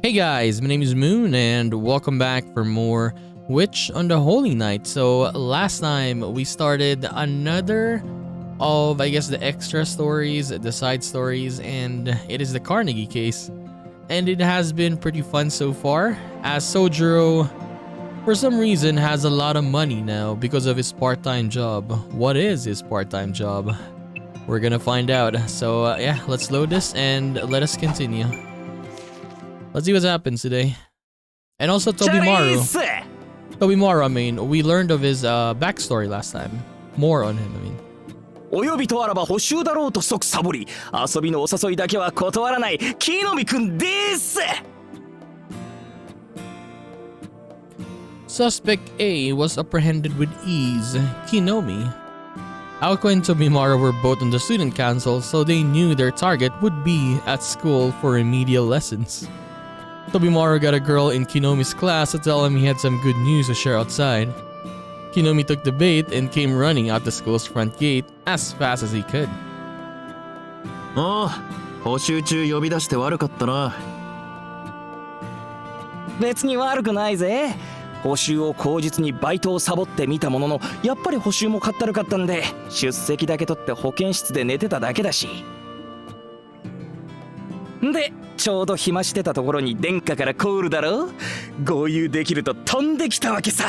Hey guys, my name is Moon and welcome back for more Witch on the Holy Night. So last time we started another of I guess the extra stories, the side stories, and it is the Carnegie case. And it has been pretty fun so far, as Sojiro for some reason has a lot of money now because of his part-time job. What is his part-time job? We're gonna find out. So yeah, let's load this and let us continue. Let's see what happens today. And also Tobimaru. Tobimaru, I mean, we learned of his backstory last time. More on him, I mean. お呼びとあらば補習だろうと即サボり、遊びのお誘いだけは断らない木の実くんです。 Suspect A was apprehended with ease, Kinomi. Aoko and Tobimaru were both on the student council, so they knew their target would be at school for remedial lessons. Tobimaru got a girl in Kinomi's class to tell him he had some good news to share outside. Kinomi took the bait and came running out the school's front gate as fast as he could. ああ、補習中呼び出して悪かったな。別に悪くないぜ。補習を口実にバイトをサボってみたものの、やっぱり補習もかったるかったんで、出席だけ取って保健室で寝てただけだし。で、ちょうど暇してたところに殿下からコールだろ。合流できると飛んできたわけさ。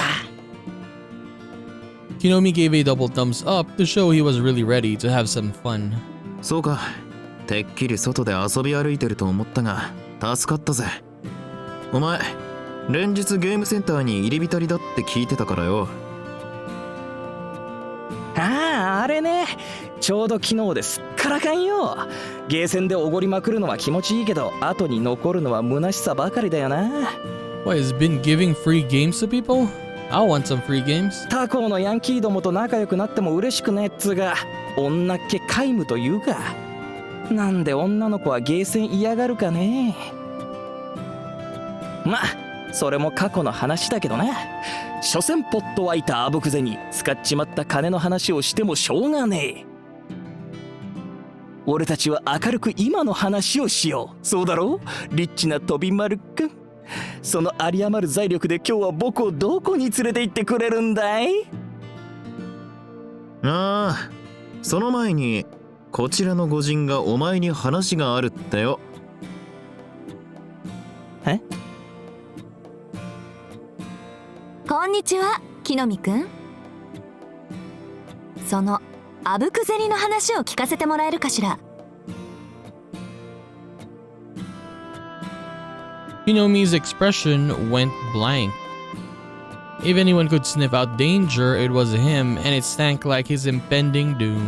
Kinomi gave a double thumbs up to show he was really ready to have some fun. そうか、てっきり外で遊び歩いてると思ったが、助かったぜ。お前、連日ゲームセンターに入り浸りだって聞いてたからよ。ああ、あれね。ちょうど昨日ですっからかんよ。ゲーセンでおごりまくるのは気持ちいいけど、後に残るのは虚しさばかりだよな。What, has been giving free games to people? I want some free games. 他校のヤンキーどもと仲良くなっても嬉しくねえっつうが、女っ気皆無というか。なんで女の子はゲーセン嫌がるかね。まあ、それも過去の話だけどな。所詮ポット湧いたあぶくぜに使っちまった金の話をしてもしょうがねえ。俺たちは明るく今の話をしよう。そうだろう、リッチな飛び丸くん。その有り余る財力で今日は僕をどこに連れて行ってくれるんだい？ああ、その前にこちらの御仁がお前に話があるってよ。え？こんにちは、木の実くん。そのあぶく銭の話を聞かせてもらえるかしら。Kinomi's expression went blank. If anyone could sniff out danger, it was him, and it stank like his impending doom.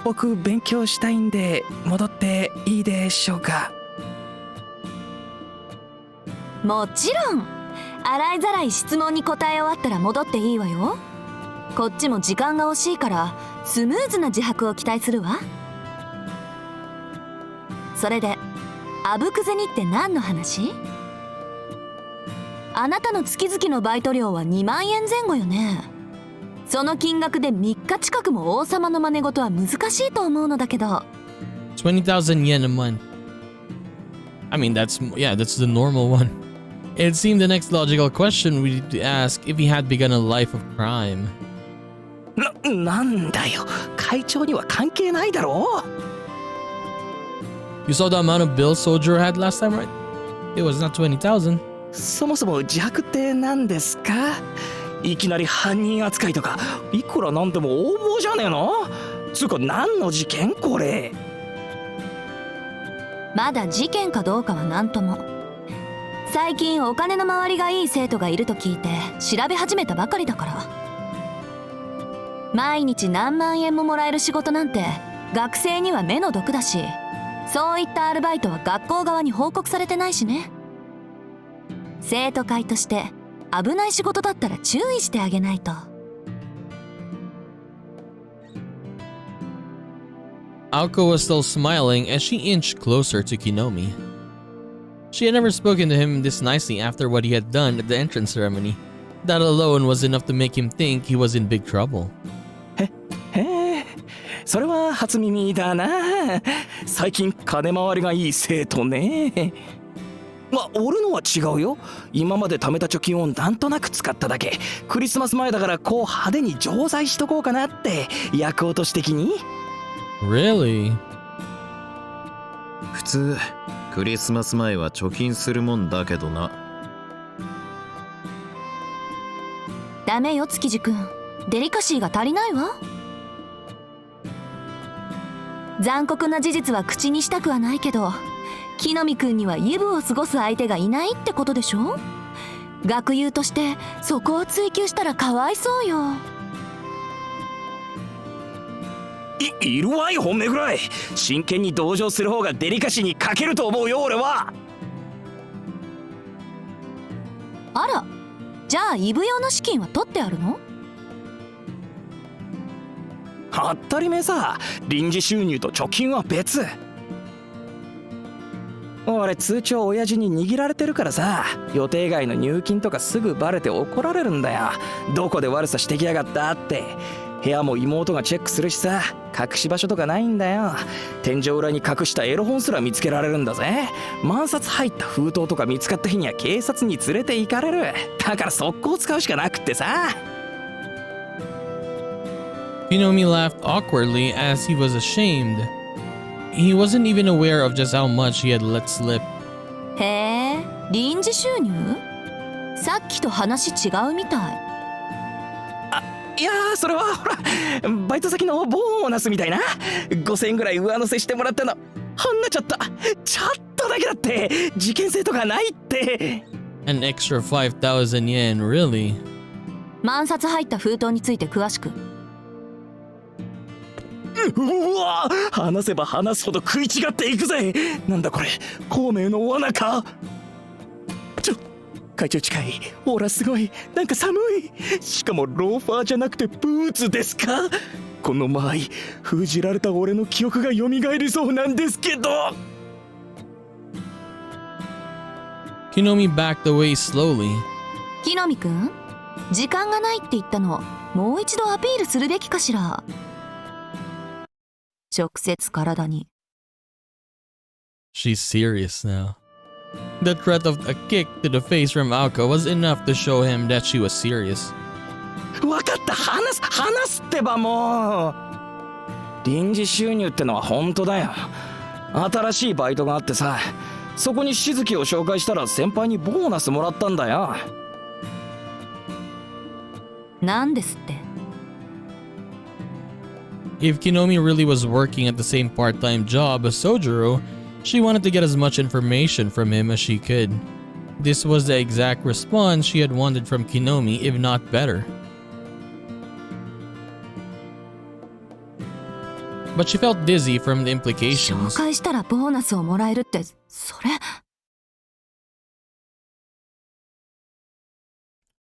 僕勉強したいんで戻っていいでしょうか？もちろん。洗いざらい質問に答え終わったら戻っていいわよ。こっちも時間が惜しいからスムーズな自白を期待するわ。それであぶく銭って何の話？あなたの月々のバイト料は2万円前後よね。その金額で3日近くも王様の真似事は難しいと思うのだけど。20,000 yen a month. I mean, that's the normal one. It seemed the next logical question would be to ask if he had begun a life of crime. なんだよ、会長には関係ないだろう。You saw the amount of bills Sojiro had last time, right? It was not 20,000. そもそも自白って何ですか？いきなり犯人扱いとか、いくらなんでも横暴じゃねえの？つうか何の事件これ？まだ事件かどうかは何とも。最近お金の回りがいい生徒がいると聞いて調べ始めたばかりだから。毎日何万円ももらえる仕事なんて学生には目の毒だし、そういったアルバイトは学校側に報告されてないしね。生徒会として危ない仕事だったら注意してあげないと。Aoko was still smiling as she inched closer to Kinomi. She had never spoken to him this nicely after what he had done at the entrance ceremony. That alone was enough to make him think he was in big trouble. へえ、それは初耳だな。最近金回りがいい生徒ね。俺のは違うよ。今まで貯めた貯金をなんとなく使っただけ。クリスマス前だからこう派手に錠剤しとこうかなって、役落とし的に。 Really? 普通クリスマス前は貯金するもんだけどな。ダメよ築地くん、デリカシーが足りないわ。残酷な事実は口にしたくはないけど、木の実くんにはイブを過ごす相手がいないってことでしょ。学友としてそこを追求したらかわいそうよ。いるわい本命ぐらい。真剣に同情する方がデリカシーに欠けると思うよ俺は。あら、じゃあイブ用の資金は取ってあるの？当たり前さ。臨時収入と貯金は別。俺通帳親父に握られてるからさ、予定外の入金とかすぐバレて怒られるんだよ。どこで悪さしてきやがったって。部屋も妹がチェックするしさ、隠し場所とかないんだよ。天井裏に隠したエロ本すら見つけられるんだぜ。万札入った封筒とか見つかった日には警察に連れて行かれる。だから速攻使うしかなくってさ。Hinomi laughed awkwardly as he was ashamed. He wasn't even aware of just how much he had let slip. へえ、臨時収入？さっきと話違うみたい。いやー、それはほらバイト先のボーナスみたいな。5000円ぐらい上乗せしてもらったの。ほんのちょっとだけだって。事件性とかないって。 An extra 5,000 yen, really? 万札入った封筒について詳しく。うわ、話せば話すほど食い違っていくぜ。なんだこれ、孔明の罠か。会長近い。ほらすごい、なんか寒い。しかもローファーじゃなくてブーツですか。この間合い、封じられた俺の記憶が蘇りそうなんですけど。 Hinomi backed away slowly. 木の実くん、時間がないって言ったの、もう一度アピールするべきかしら。直接体に。She's serious now. The threat of a kick to the face from Aoka was enough to show him that she was serious. わかった、話すってばもう。臨時収入ってのは本当だよ。新しいバイトがあってさ、そこにしずきを紹介したら先輩にボーナスもらったんだよ。なんですって。If Kinomi really was working at the same part-time job as Sojiro, she wanted to get as much information from him as she could. This was the exact response she had wanted from Kinomi, if not better. But she felt dizzy from the 紹 implications. 介したらボーナスをもらえるって、それ。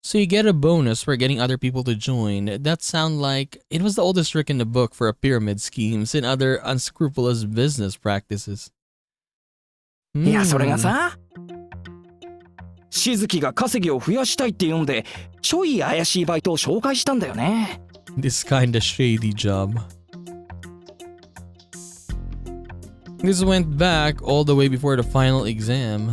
So you get a bonus for getting other people to join. That sounds like it was the oldest trick in the book for pyramid schemes and other unscrupulous business practices. いや、それがさ、しずきが稼ぎを増やしたいって言うんで、ちょい怪しいバイトを紹介したんだよね。This kinda shady job. This went back all the way before the final exam.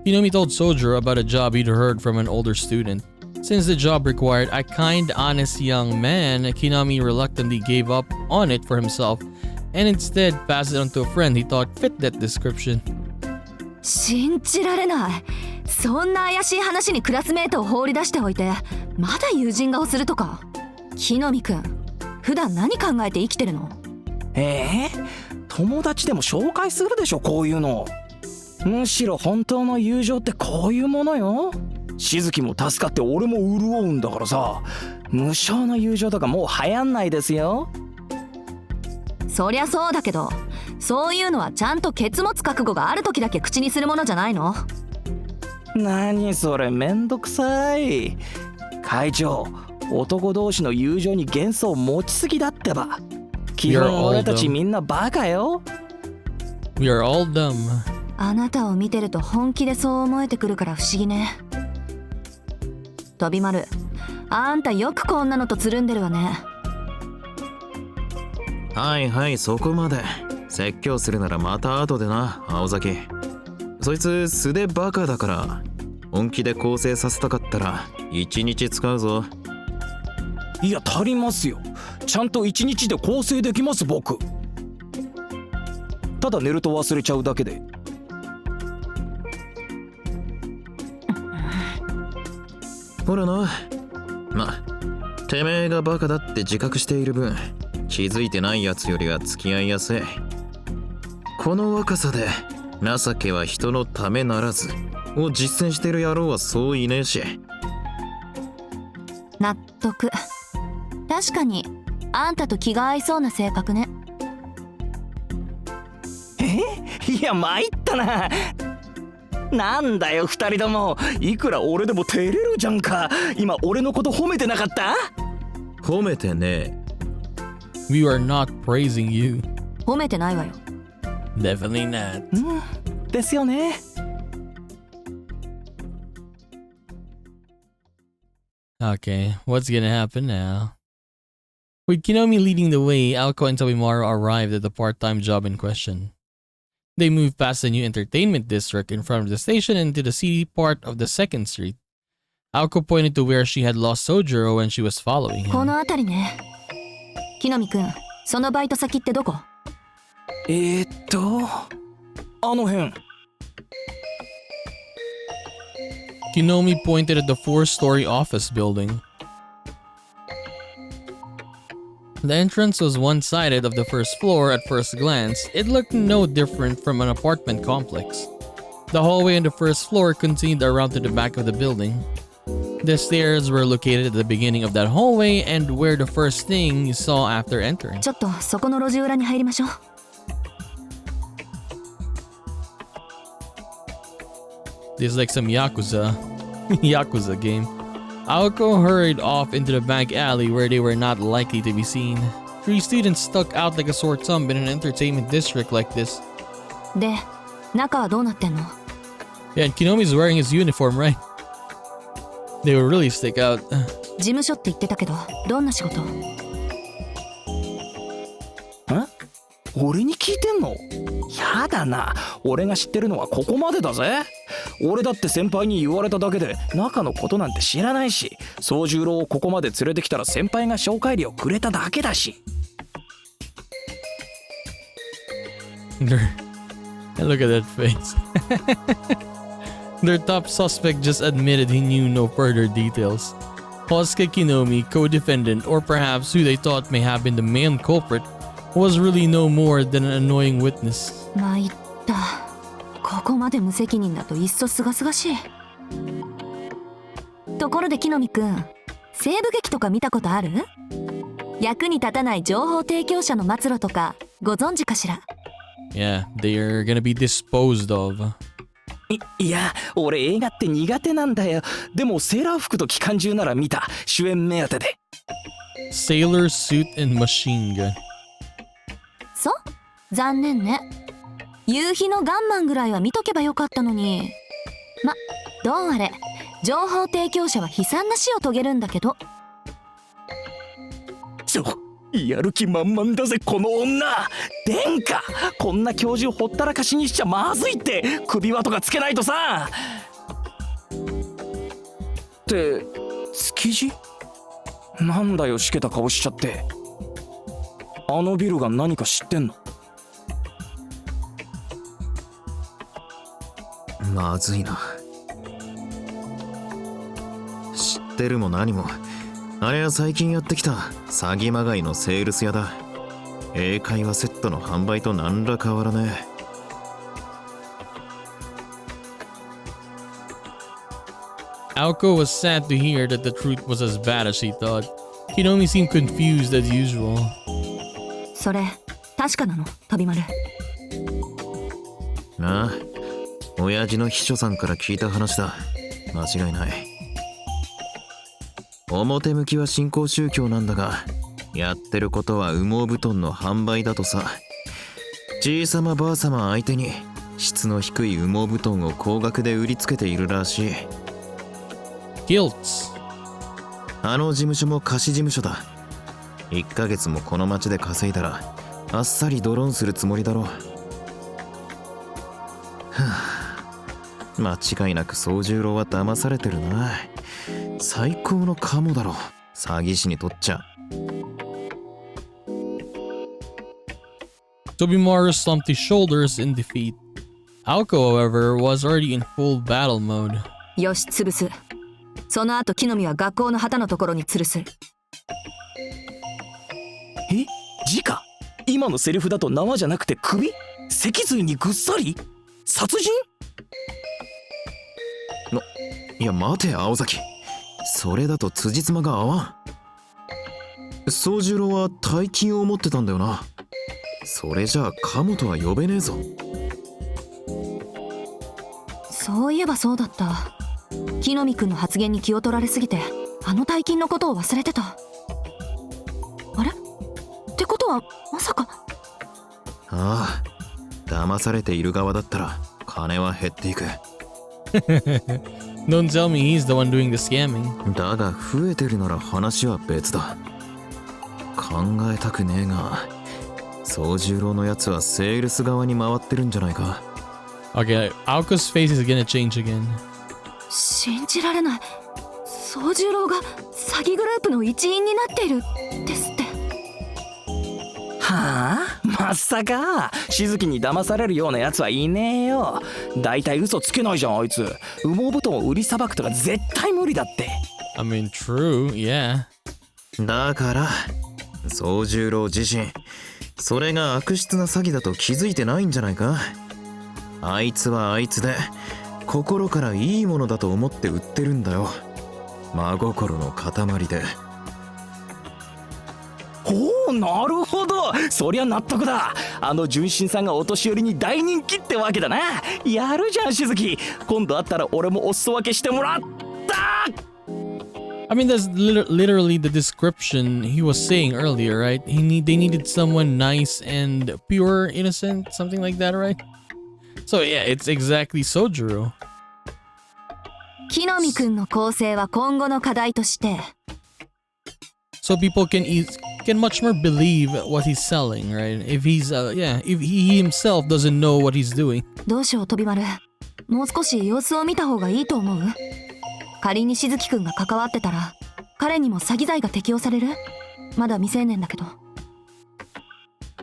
Hinomi told Sojiro about a job he'd heard from an older student. Since the job required a kind, honest young man, Kinami reluctantly gave up on it for himself and instead passed it on to a friend he thought fit that description. 信じられない。そんな怪しい話にクラスメートを放り出しておいて、まだ友人顔するとか。木の実くん、普段何考えて生きてるの？友達でも紹介するでしょ、こういうの。むしろ本当の友情ってこういうものよ。しずきも助かって俺も潤うんだからさ。無償の友情とかもう流行んないですよ。そりゃそうだけど、そういうのはちゃんとケツ持つ覚悟がある時だけ口にするものじゃないの？何それ、めんどくさい。会長、男同士の友情に幻想持ちすぎだってば。基本俺たちみんなバカよ。 We are all dumb. あなたを見てると本気でそう思えてくるから不思議ね。飛び丸、あんたよくこんなのとつるんでるわね。はいはい、そこまで。説教するならまた後でな、青崎。そいつ素でバカだから、本気で更生させたかったら1日使うぞ。いや足りますよ。ちゃんと1日で構成できます僕。ただ寝ると忘れちゃうだけで。ほらな、てめえがバカだって自覚している分、気づいてないやつよりは付き合いやすい。この若さで情けは人のためならずを実践してる野郎はそういねえし。納得。確かにあんたと気が合いそうな性格ね。いや参ったな。なんだよ二人とも、いくら俺でも照れるじゃんか。今俺のこと褒めてなかった？褒めてねえ。 We are not praising you. 褒めてないわよ。 Definitely not. ですよね。Okay, what's gonna happen now? With Kinomi leading the way, Aoko and Tobimaru arrived at the part-time job in question. They moved past the new entertainment district in front of the station into the seedy part of the second street. Aoko pointed to where she had lost Sojiro when she was following こ him. の辺りね。木の実くん、そのバイト先ってどこ？あの辺。Kinomi pointed at the 4-story office building. The entrance was one-sided of the first floor. At first glance, it looked no different from an apartment complex. The hallway on the first floor continued around to the back of the building. The stairs were located at the beginning of that hallway and were the first thing you saw after entering. ちょっとそこの路地裏に入りましょう。This is like some Yakuza game. Aoko hurried off into the back alley where they were not likely to be seen. 3 students stuck out like a sore thumb in an entertainment district like this. で、中はどうなってんの？ Yeah, and Kinomi's wearing his uniform, right? They would really stick out. 事務所って言ってたけど、どんな仕事？俺に聞いてんの？やだな。俺が知ってるのはここまでだぜ。俺だって先輩に言われただけで中のことなんて知らないし、宗十郎をここまで連れてきたら先輩が紹介料くれただけだし。And look at that face. Their top suspect just admitted he knew no further details. Hosuke Kinomi, co-defendant, or perhaps who they thought may have been the main culprit, was really no more than an annoying witness. 参った。ここまで無責任だといっそすがすがしい。ところで木の実くん、西部劇とか見たことある？役に立たない情報提供者の末路とかご存知かしら？ Yeah, they are gonna be disposed of. いや、俺映画って苦手なんだよ。でもセーラー服と機関銃なら見た。主演目当てで。Sailor suit and machine gun. そう？残念ね。夕日のガンマンぐらいは見とけばよかったのに。ま、どうあれ、情報提供者は悲惨な死を遂げるんだけど。やる気満々だぜこの女。殿下、こんな教授ほったらかしにしちゃまずいって。首輪とかつけないとさ。って築地？なんだよしけた顔しちゃって。あのビルが何か知ってんの？まずいな。知ってるも何も。あれは最近やってきた詐欺まがいのセールス屋だ。英会話セットの販売と何ら変わらねえ。Aoko was sad to hear that the truth was as bad as she thought. Kinomi seemed confused as usual. それ、確かなの、飛丸。ああ、親父の秘書さんから聞いた話だ。間違いない。表向きは新興宗教なんだが、やってることは羽毛布団の販売だとさ。じいさまばあさま相手に質の低い羽毛布団を高額で売りつけているらしい。Guilts. あの事務所も貸し事務所だ。1ヶ月もこの町で稼いだらあっさりドローンするつもりだろう。間違いなく宗十郎は騙されてるな。最高のカモだろ、詐欺師にとっちゃ。Tobimaru slumped his shoulders in defeat. Aoko, however, was already in full battle mode. よし、潰す。その後木の実は学校の旗のところに吊るす。え、直今のセリフだと縄じゃなくて首？脊髄にぐっさり？殺人？いや待て青崎、それだと辻褄が合わん。宗十郎は大金を持ってたんだよな。それじゃあカモとは呼べねえぞ。そういえばそうだった。木の実くんの発言に気を取られすぎてあの大金のことを忘れてた。あれってことはまさか。ああ、騙されている側だったら金は減っていく。Don't tell me he's the one doing the scamming. だが増えてるなら話は別だ。考えたくねえが宗十郎のやつはセールス側に回ってるんじゃないか。Okay, Aoko's face is gonna change again. 信じられない。宗十郎が詐欺グループの一員になっているですって。はあ、まさか静木に騙されるようなやつはいねえよ。だいたい嘘つけないじゃんあいつ。羽毛布団を売りさばくとか絶対無理だって。 I mean, true, yeah. だから宗十郎自身それが悪質な詐欺だと気づいてないんじゃないか。あいつはあいつで心からいいものだと思って売ってるんだよ。真心の塊で。ほう、なるほど、そりゃ納得だ。あの純真さんがお年寄りに大人気ってわけだな。やるじゃん静木、今度会ったら俺もお裾分けしてもらった。 I mean, that's literally the description he was saying earlier, right? They needed someone nice and pure, innocent, something like that, right? So yeah, it's exactly Sojiro. 木の実くんの構成は今後の課題として。So people can much more believe what he's selling, right? If if he himself doesn't know what he's doing. どうしよう飛び丸、もう少し様子を見た方がいいと思う。仮に静木くんが関わってたら彼にも詐欺罪が適用される。まだ未成年だけど。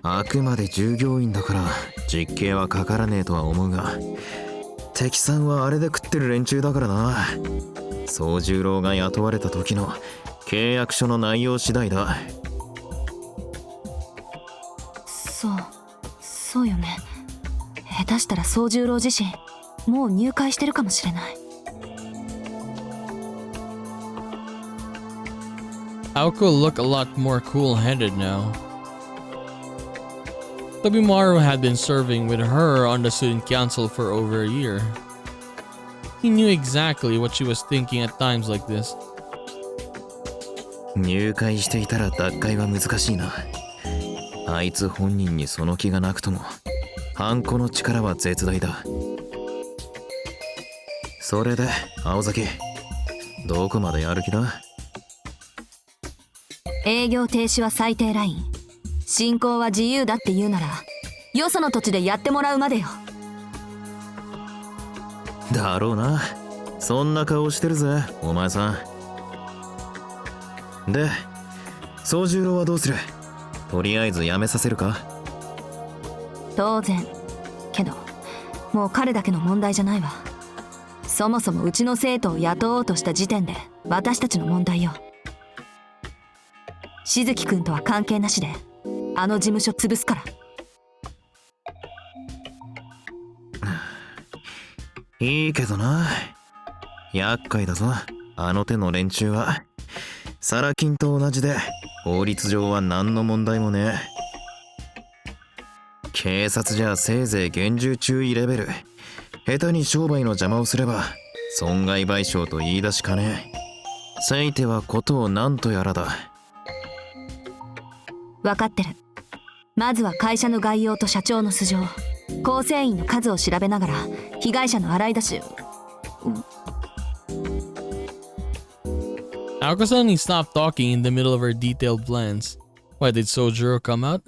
あくまで従業員だから実刑はかからねえとは思うが、敵さんはあれで食ってる連中だからな。宗十郎が雇われた時の契約書の内容次第だ。そうよね。下手したら宗十郎自身もう入会してるかもしれない。Aoko looked a lot more cool-headed now. Tobimaru had been serving with her on the student council for over a year. He knew exactly what she was thinking at times like this. 入会していたら脱会は難しいな。あいつ本人にその気がなくともハンコの力は絶大だ。それで青崎、どこまでやる気だ？営業停止は最低ライン。進行は自由だって言うならよその土地でやってもらうまでよ。だろうな。そんな顔してるぜお前さん。で宗十郎はどうする？とりあえず辞めさせるか？当然。けどもう彼だけの問題じゃないわ。そもそもうちの生徒を雇おうとした時点で私たちの問題よ。静木くんとは関係なしであの事務所潰すから。いいけどな。厄介だぞあの手の連中は。サラ金と同じで法律上は何の問題もねえ。警察じゃせいぜい厳重注意レベル。下手に商売の邪魔をすれば損害賠償と言い出しかねえ。せいてはことを何とやらだ。分かってる。まずは会社の概要と社長の素性、構成員の数を調べながら被害者の洗い出し。Aoko suddenly stopped talking in the middle of her detailed plans. Why, did Sojiro come out?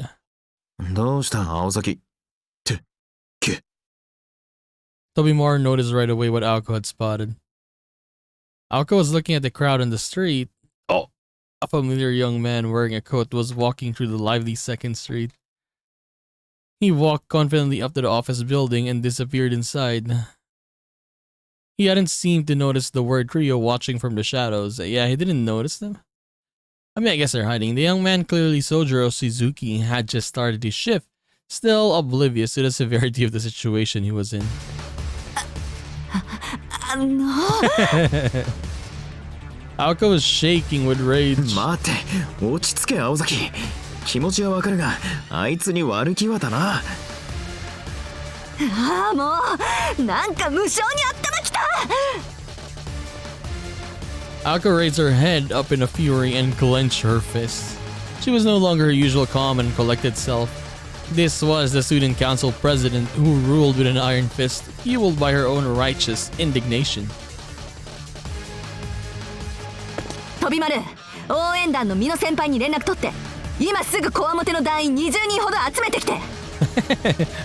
どうした青崎。ってけ。 Tobimaro noticed right away what Aoko had spotted. Aoko was looking at the crowd in the street. Oh! A familiar young man wearing a coat was walking through the lively second street. He walked confidently up to the office building and disappeared inside. He hadn't seemed to notice the word trio watching from the shadows. Yeah, he didn't notice them. I mean, I guess they're hiding. The young man, clearly Sojiro Suzuki, had just started his shift, still oblivious to the severity of the situation he was in. Aoko was shaking with rage. 待て、落ち着け青崎。気持ちはわかるが、あいつに悪気はだな。ああ、もうなんか無性に頭きた。Aoko raised her head up in a fury and clenched her fists. She was no longer her usual calm and collected self. This was the student council president who ruled with an iron fist, fueled by her own righteous indignation. 飛び丸、応援団の美濃先輩に連絡取って、今すぐこわもての団員20人ほど集めてきて。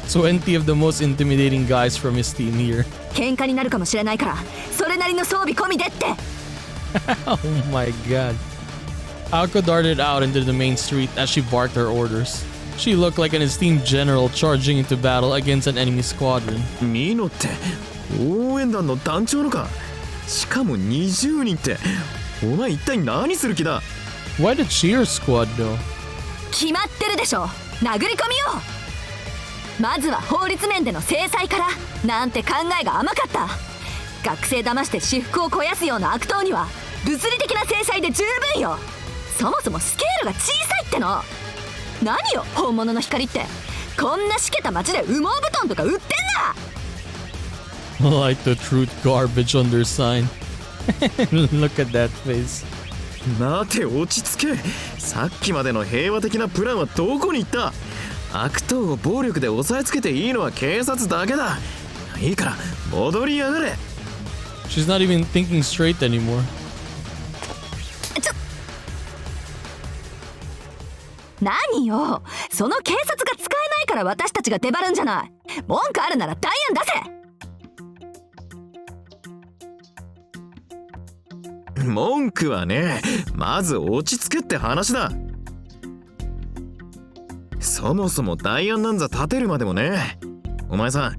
20 of the most intimidating guys from his team here. 喧嘩になるかもしれないから、それなりの装備込みでって。Oh my god. Aoko darted out into the main street as she barked her orders. She looked like an esteemed general charging into battle against an enemy squadron. ミノって応援団の団長のか。しかも20人って、お前一体何する気だ。 Why the cheer squad though? 決まってるでしょ。殴り込みよう。まずは法律面での制裁からなんて考えが甘かった。学生騙して私腹を肥やすような悪党には物理的な制裁で十分よ。そもそもスケールが小さいっての。何よ本物の光って。こんなしけた街で羽毛布団とか売ってんな。 Like the truth garbage on their sign. Look at that face. 待て落ち着け。さっきまでの平和的なプランはどこに行った。悪党を暴力で押さえつけていいのは警察だけだ。いいから戻りやがれ。 She's not even thinking straight anymore. 何よ、その警察が使えないから私たちが出張るんじゃない。文句あるならダイアン出せ。文句はね、まず落ち着けって話だ。そもそも代案なんざ立てるまでもね。お前さん、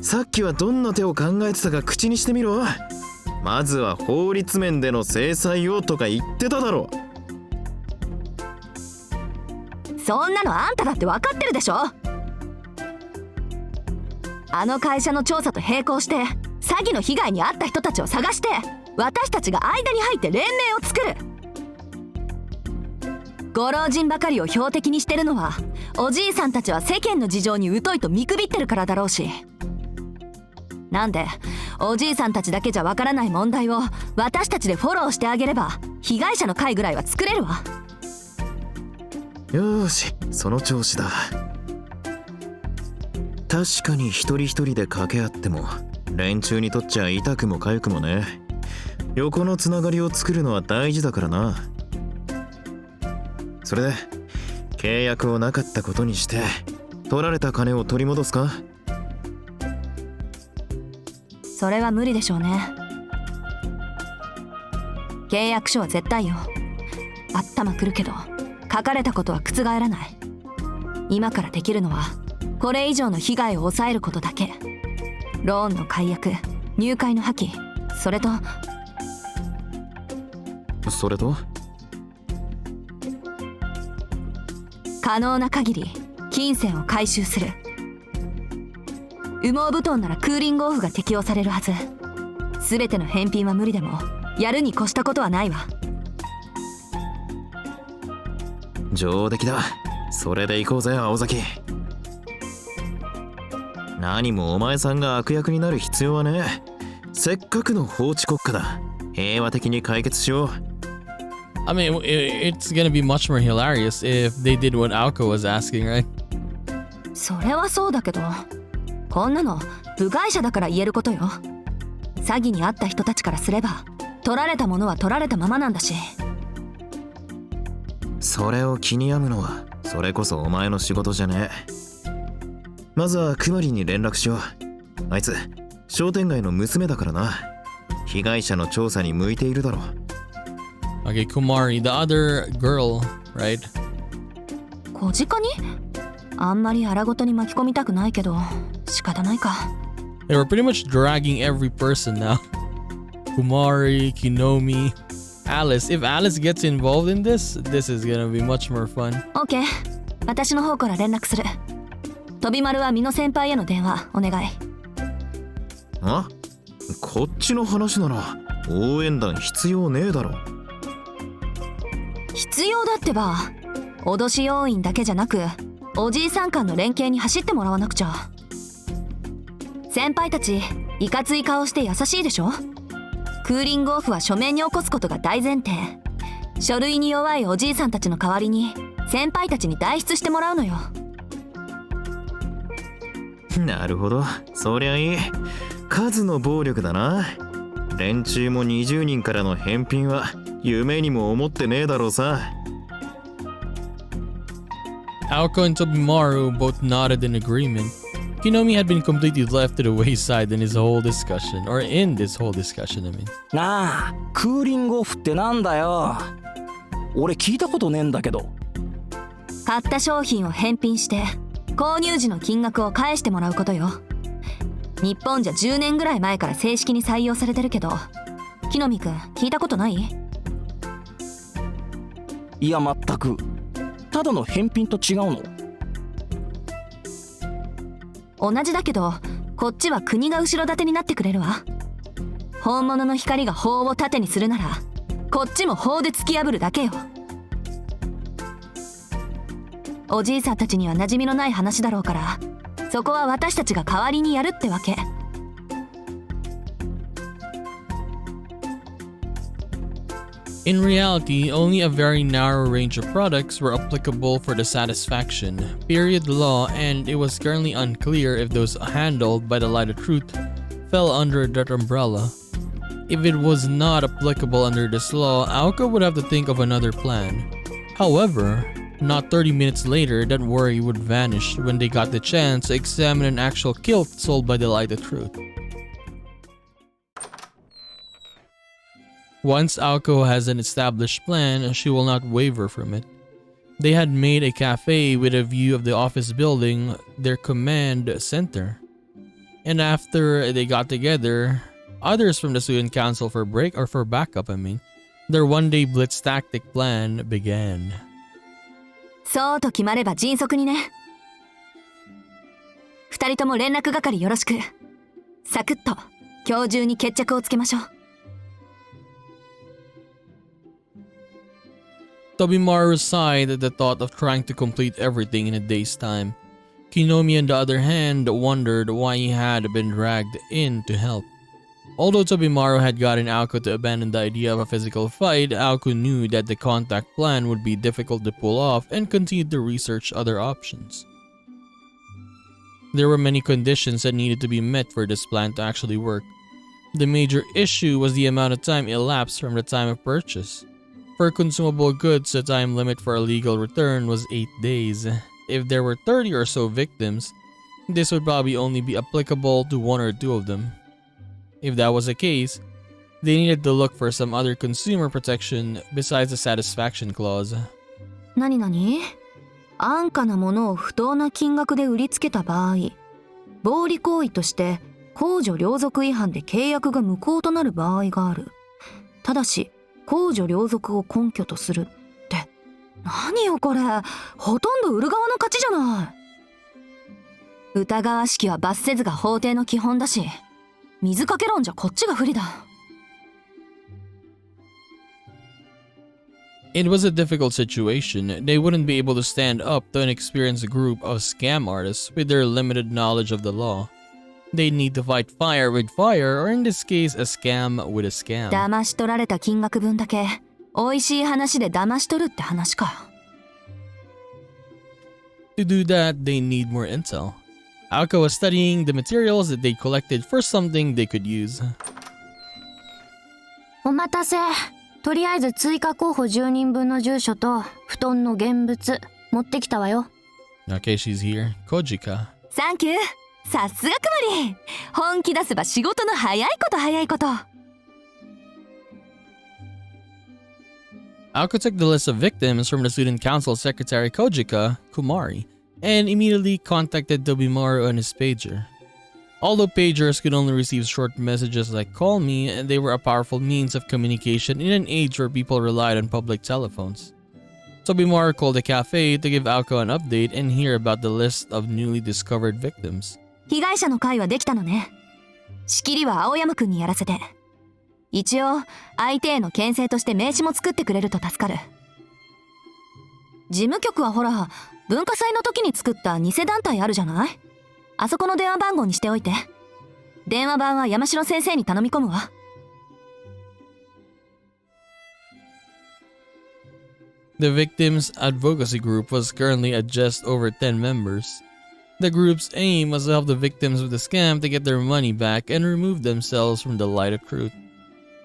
さっきはどんな手を考えてたか口にしてみろ。まずは法律面での制裁をとか言ってただろ。そんなのあんただって分かってるでしょ。あの会社の調査と並行して詐欺の被害に遭った人たちを探して、私たちが間に入って連盟を作る。ご老人ばかりを標的にしてるのは、おじいさんたちは世間の事情に疎いと見くびってるからだろうし。なんでおじいさんたちだけじゃわからない問題を私たちでフォローしてあげれば、被害者の会ぐらいは作れるわ。よーし、その調子だ。確かに一人一人で掛け合っても連中にとっちゃ痛くも痒くもね。横のつながりを作るのは大事だからな。それで契約をなかったことにして取られた金を取り戻すか。それは無理でしょうね。契約書は絶対よ。頭くるけど書かれたことは覆らない。今からできるのはこれ以上の被害を抑えることだけ。ローンの解約、入会の破棄、それと可能な限り金銭を回収する。羽毛布団ならクーリングオフが適用されるはず。全ての返品は無理でもやるに越したことはないわ。上出来だ。それで行こうぜ青崎。何もお前さんが悪役になる必要はねえ。せっかくの法治国家だ。平和的に解決しよう。I mean, it's gonna be much more hilarious if they did what Aoko was asking, right? それはそうだけど、こんなの部外者だから言えることよ。詐欺に遭った人たちからすれば、取られたものは取られたままなんだし。それを気に病むのはそれこそお前の仕事じゃねえ。まずはクマリンに連絡しよう。あいつ商店街の娘だからな。被害者の調査に向いているだろう。 Okay, Kumari, the other girl, right? 小鹿にあんまり荒ごとに巻き込みたくないけど仕方ないか。 They were pretty much dragging every person now. Kumari, Kinomi, Alice. If Alice gets involved in this is gonna be much more fun. OK、 私の方から連絡する。飛丸は美濃先輩への電話お願い。あ、こっちの話なら応援団必要ねえだろ。必要だってば。脅し要員だけじゃなくおじいさん間の連携に走ってもらわなくちゃ。先輩たちいかつい顔して優しいでしょ。クーリングオフは書面に起こすことが大前提。書類に弱いおじいさんたちの代わりに先輩たちに代筆してもらうのよ。なるほど、そりゃいい。数の暴力だな。連中も20人からの返品は夢にも思ってねえだろうさ。Aoko and Tobimaru both nodded in agreement. Kinomi had been completely left to the wayside in this whole discussion, or in this whole discussion, I mean. なあ、クーリングオフってなんだよ。俺聞いたことねえんだけど。買った商品を返品して購入時の金額を返してもらうことよ。日本じゃ10年ぐらい前から正式に採用されてるけど、木の実くん聞いたことない？いや全く。ただの返品と違うの？同じだけどこっちは国が後ろ盾になってくれるわ。本物の光が法を盾にするならこっちも法で突き破るだけよ。おじいさんたちには馴染みのない話だろうから、そこは私たちが代わりにやるってわけ。In reality, only a very narrow range of products were applicable for the satisfaction period law, and it was currently unclear if those handled by the Light of Truth fell under that umbrella. If it was not applicable under this law, Aoka would have to think of another plan. However, not 30 minutes later, that worry would vanish when they got the chance to examine an actual kilt sold by the Light of Truth. Once Aoko has an established plan, she will not waver from it. They had made a cafe with a view of the office building, their command center. And after they got together, others from the student council for backup, their one-day blitz tactic plan began. そうと決まれば迅速にね。二人とも連絡係よろしく。サクッと今日中に決着をつけましょう。Tobimaru sighed at the thought of trying to complete everything in a day's time. Kinomi, on the other hand, wondered why he had been dragged in to help. Although Tobimaru had gotten Aoko to abandon the idea of a physical fight, Aoko knew that the contact plan would be difficult to pull off and continued to research other options. There were many conditions that needed to be met for this plan to actually work. The major issue was the amount of time elapsed from the time of purchase. For consumable goods, the time limit for a legal return was 8 days. If there were 30 or so victims, this would probably only be applicable to 1 or 2 of them. If that was the case, they needed to look for some other consumer protection besides the satisfaction clause. 何々？安価なものを不当な金額で売りつけた場合、暴利行為として公序良俗違反で契約が無効となる場合がある。ただし公序良俗を根拠とするって。何よこれ、ほとんど売る側の勝ちじゃない。疑わしきは罰せずが法廷の基本だし、水かけ論じゃこっちが不利だ。It was a difficult situation. They wouldn't be able to stand up to an experienced group of scam artists with their limited knowledge of the law. They'd need to fight fire with fire, or in this case, a scam with a scam. 騙し取られた金額分だけ美味しい話で騙し取るって話か。To do that, they need more intel. Aoko was studying the materials that they collected for something they could use. お待たせ。とりあえず追加候補10人分の住所と布団の現物持ってきたわよ。 Okay, she's here. Kojika. サンキュー。さすがくまり。本気出せば仕事の早いこと早いこと。 Aoko took the list of victims from the student council secretary Kojika, Kumari, and immediately contacted Tobimaru on his pager. Although pagers could only receive short messages like "call me," they were a powerful means of communication in an age where people relied on public telephones. Tobimaru called a cafe to give Aoko an update and hear about the list of newly discovered victims. 被害者の会はできたのね。仕切りは青山くんにやらせて。一応相手への牽制として名刺も作ってくれると助かる。事務局はほら、文化祭の時に作った偽団体あるじゃない。あそこの電話番号にしておいて。電話番は山城先生に頼み込むわ。The victims' advocacy group was currently at just over 10 members. The group's aim was to help the victims of the scam to get their money back and remove themselves from the light of truth.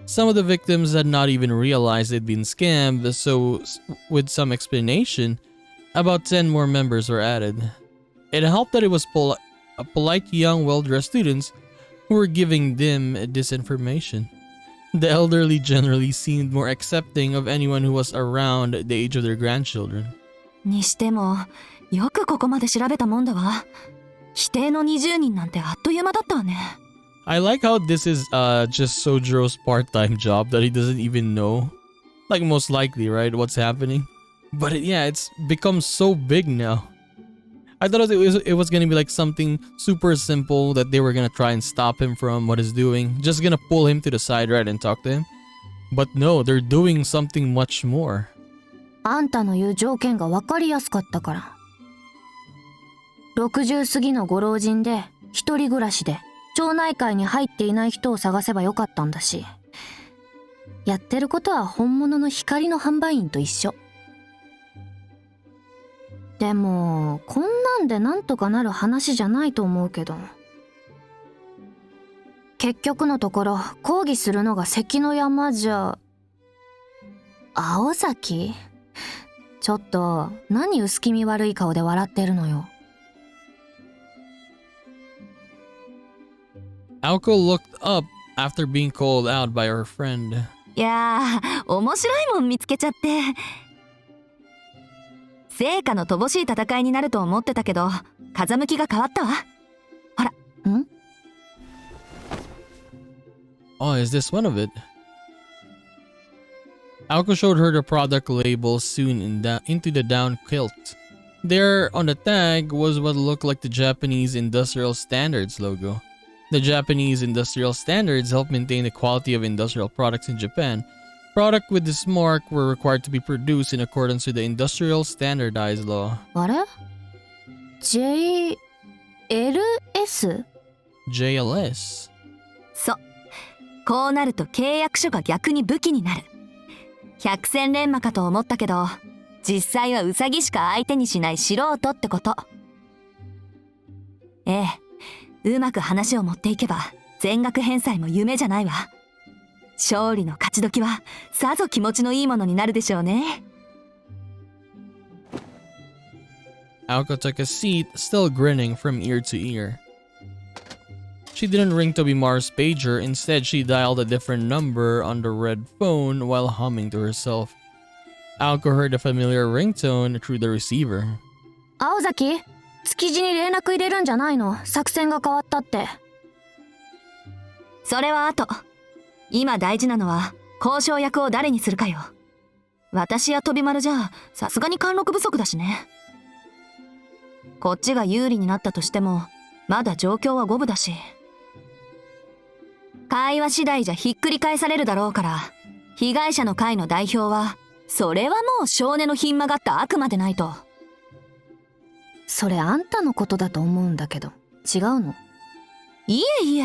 Some of the victims had not even realized they'd been scammed, so with some explanation, about 10 more members were added. It helped that it was polite young well-dressed students who were giving them this information. The elderly generally seemed more accepting of anyone who was around the age of their grandchildren. にしても、よくここまで調べたもんだわ。否定の20人なんてあっという間だったわね。I like how this is just Sojiro's part-time job that he doesn't even know. Like most likely, right? What's happening. But yeah, it's become so big now. I thought it was gonna be like something super simple that they were gonna try and stop him from what he's doing. Just gonna pull him to the side, right, and talk to him. But no, they're doing something much more. あんたの言う条件が分かりやすかったから。60過ぎのご老人で一人暮らしで町内会に入っていない人を探せばよかったんだし、やってることは本物の光の販売員と一緒。でもこんなんでなんとかなる話じゃないと思うけど、結局のところ抗議するのが関の山じゃ。青崎、ちょっと何薄気味悪い顔で笑ってるのよ。Aoko looked up after being called out by her friend. いやー、面白いもん見つけちゃって。成果の乏しい戦いになると思ってたけど、風向きが変わったわ。ほら、ん？ Oh, is this one of it? Aoko showed her the product label sewn into the down quilt. There on the tag was what looked like the Japanese Industrial Standards logo. The Japanese Industrial Standards help maintain the quality of industrial products in Japan. Products with this mark were required to be produced in accordance with the Industrial Standardized Law. あれ？ JLS？ JLS? そう。こうなると契約書が逆に武器になる。百戦錬磨かと思ったけど、実際はウサギしか相手にしない素人ってこと。ええ、うまく話を持っていけば全額返済も夢じゃないわ。勝利の勝ち時はさぞ気持ちのいいものになるでしょうね。Aoko took a seat, still grinning from ear to ear. She didn't ring Tobimaru's pager, instead she dialed a different number on the red phone while humming to herself. Aoko heard a familiar ringtone through the receiver. 青崎、築地に連絡入れるんじゃないの？作戦が変わったって。それは後。今大事なのは交渉役を誰にするかよ。私や飛丸じゃさすがに貫禄不足だしね。こっちが有利になったとしてもまだ状況は五分だし。会話次第じゃひっくり返されるだろうから、被害者の会の代表はそれはもう少年のひん曲がった悪魔でないと。それあんたのことだと思うんだけど、違うの？いえいえ、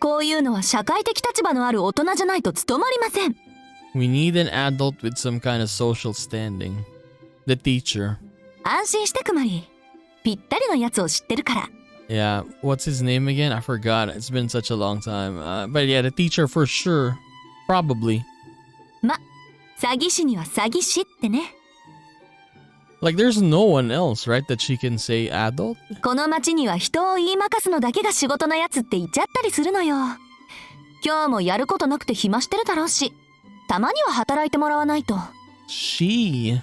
こういうのは社会的立場のある大人じゃないと務まりません。We need an adult with some kind of social standing. The teacher. 安心してくまり。ぴったりのやつを知ってるから。Yeah, what's his name again? I forgot. It's been such a long time. But yeah, the teacher for sure. Probably. ま、詐欺師には詐欺師ってね。Like there's no one else, right, that she can say adult? この町には人を言いまかすのだけが仕事のやつって言っちゃったりするのよ。今日もやることなくて暇してるだろうし、たまには働いてもらわないと。She.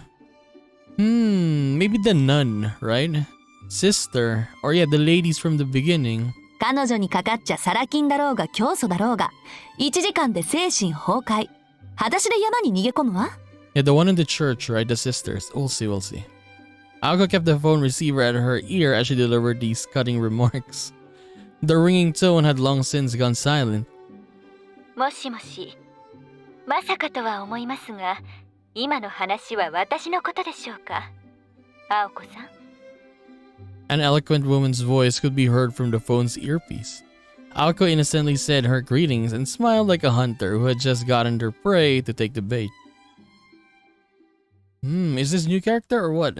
Maybe the nun, right? Sister. Or yeah, the ladies from the beginning. 彼女にかかっちゃサラ金だろうが教祖だろうが、1時間で精神崩壊。裸足で山に逃げ込むわ。Yeah, the one in the church, right? The sisters. We'll see, we'll see. Aoko kept the phone receiver at her ear as she delivered these cutting remarks. The ringing tone had long since gone silent. もしもし、まさかとは思いますが、今の話は私のことでしょうか、青子さん。An eloquent woman's voice could be heard from the phone's earpiece. Aoko innocently said her greetings and smiled like a hunter who had just gotten their prey to take the bait. Is this new character or what?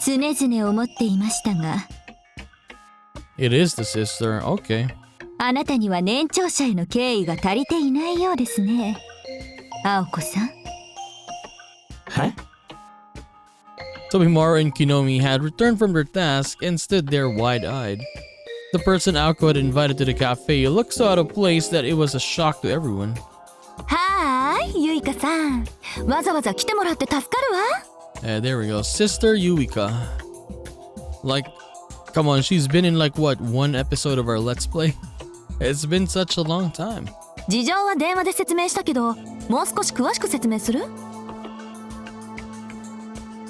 常々思っていましたが、 It is the sister. Okay. あなたには年長者への敬意が足りていないようですね、青子さん。Tobimaru and Kinomi had returned from their task and stood there wide-eyed. The person Aoko had invited to the cafe looked so out of place that it was a shock to everyone. はーい、ゆいかさん。わざわざ来てもらって助かるわ。There we go. Sister Yuika. Like, come on, she's been in like what, one episode of our Let's Play? It's been such a long time. 事情は電話で説明したけど、もう少し詳しく説明する？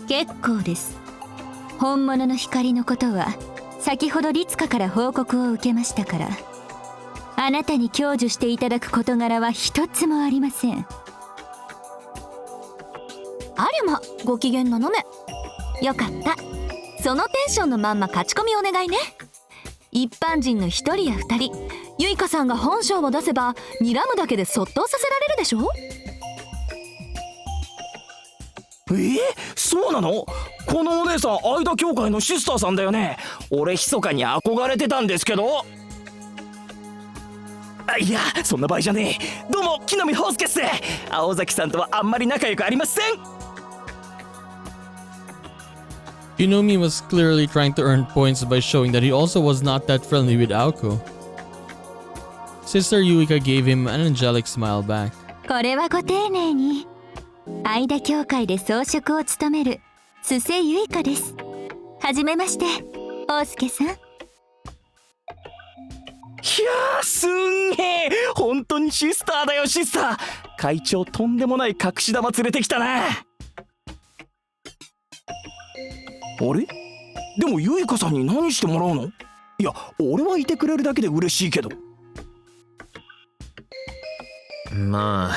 結構です。本物の光のことは先ほど律香から報告を受けましたから、あなたに享受していただく事柄は一つもありません。ありゃま、ご機嫌なのね。よかった。そのテンションのまんま勝ち込みお願いね。一般人の一人や二人、ゆいかさんが本性を出せば睨むだけでそっとさせられるでしょ。そうなの？このお姉さん、相田教会のシスターさんだよね。俺密かに憧れてたんですけど。いや、そんな場合じゃねえ。どうも、木南宝介っす。青崎さんとはあんまり仲良くありません。Kinomi was clearly trying to earn points by showing that he also was not that friendly with Aoko. Sister Yuika gave him an angelic smile back. これはご丁寧に。相田教会で装飾を務める須瀬ゆいかです。はじめまして、大介さん。いやー、すんげえ。本当にシスターだよ、シスター。会長、とんでもない隠し玉連れてきたな。あれ？でもゆいかさんに何してもらうの？いや、俺はいてくれるだけで嬉しいけど。まあ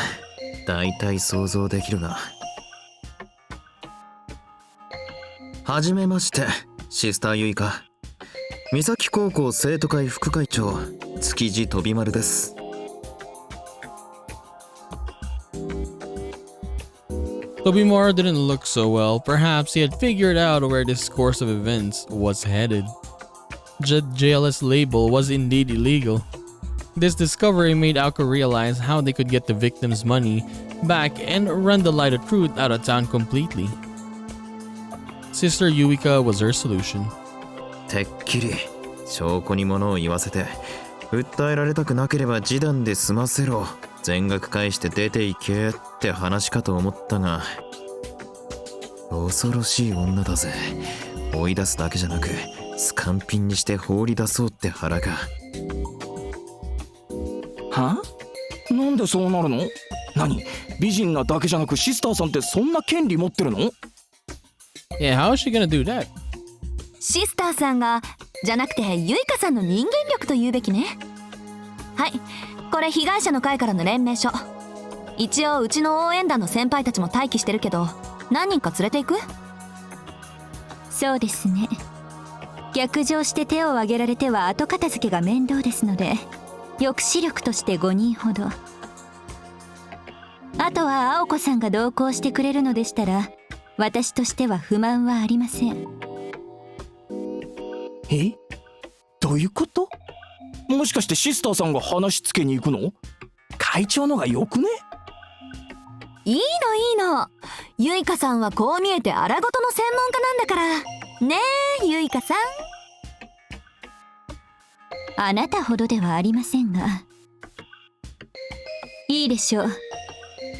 大体想像できるが。はじめまして、シスターユイカ。三崎高校生徒会副会長、築地飛丸です。Tobimaru didn't look so well. Perhaps he had figured out where this course of events was headed. JLS label was indeed illegal. This discovery made Aoko realize how they could get the victim's money back and run the light of truth out of town completely. Sister Yuika was her solution. てっきり証拠に物を言わせて、訴えられたくなければ示談で済ませろ、全額返して出ていけって話かと思ったが、恐ろしい女だぜ。追い出すだけじゃなくスカンピンにして放り出そうって腹か。は？なんでそうなるの？何？美人なだけじゃなくシスターさんってそんな権利持ってるの？ Yeah, how is she gonna do that? シスターさんがじゃなくてゆいかさんの人間力と言うべきね。はい、これ被害者の会からの連名書。一応うちの応援団の先輩たちも待機してるけど、何人か連れていく？そうですね。逆上して手を挙げられては後片付けが面倒ですので、抑止力として5人ほど。あとは青子さんが同行してくれるのでしたら、私としては不満はありません。え？どういうこと？もしかしてシスターさんが話つけに行くの？会長のがよくね？いいの。ゆいかさんはこう見えて荒事の専門家なんだから。ねえ、ゆいかさん。あなたほどではありませんが。いいでしょう。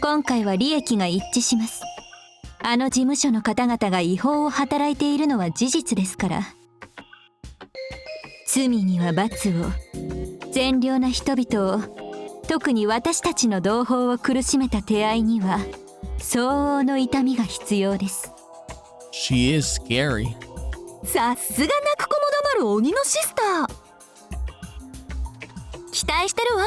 今回は利益が一致します。あの事務所の方々が違法を働いているのは事実ですから。罪には罰を、善良な人々を、特に私たちの同胞を苦しめた手合いには相応の痛みが必要です。 She is scary. さすが泣く子も黙る鬼のシスター。期待してるわ。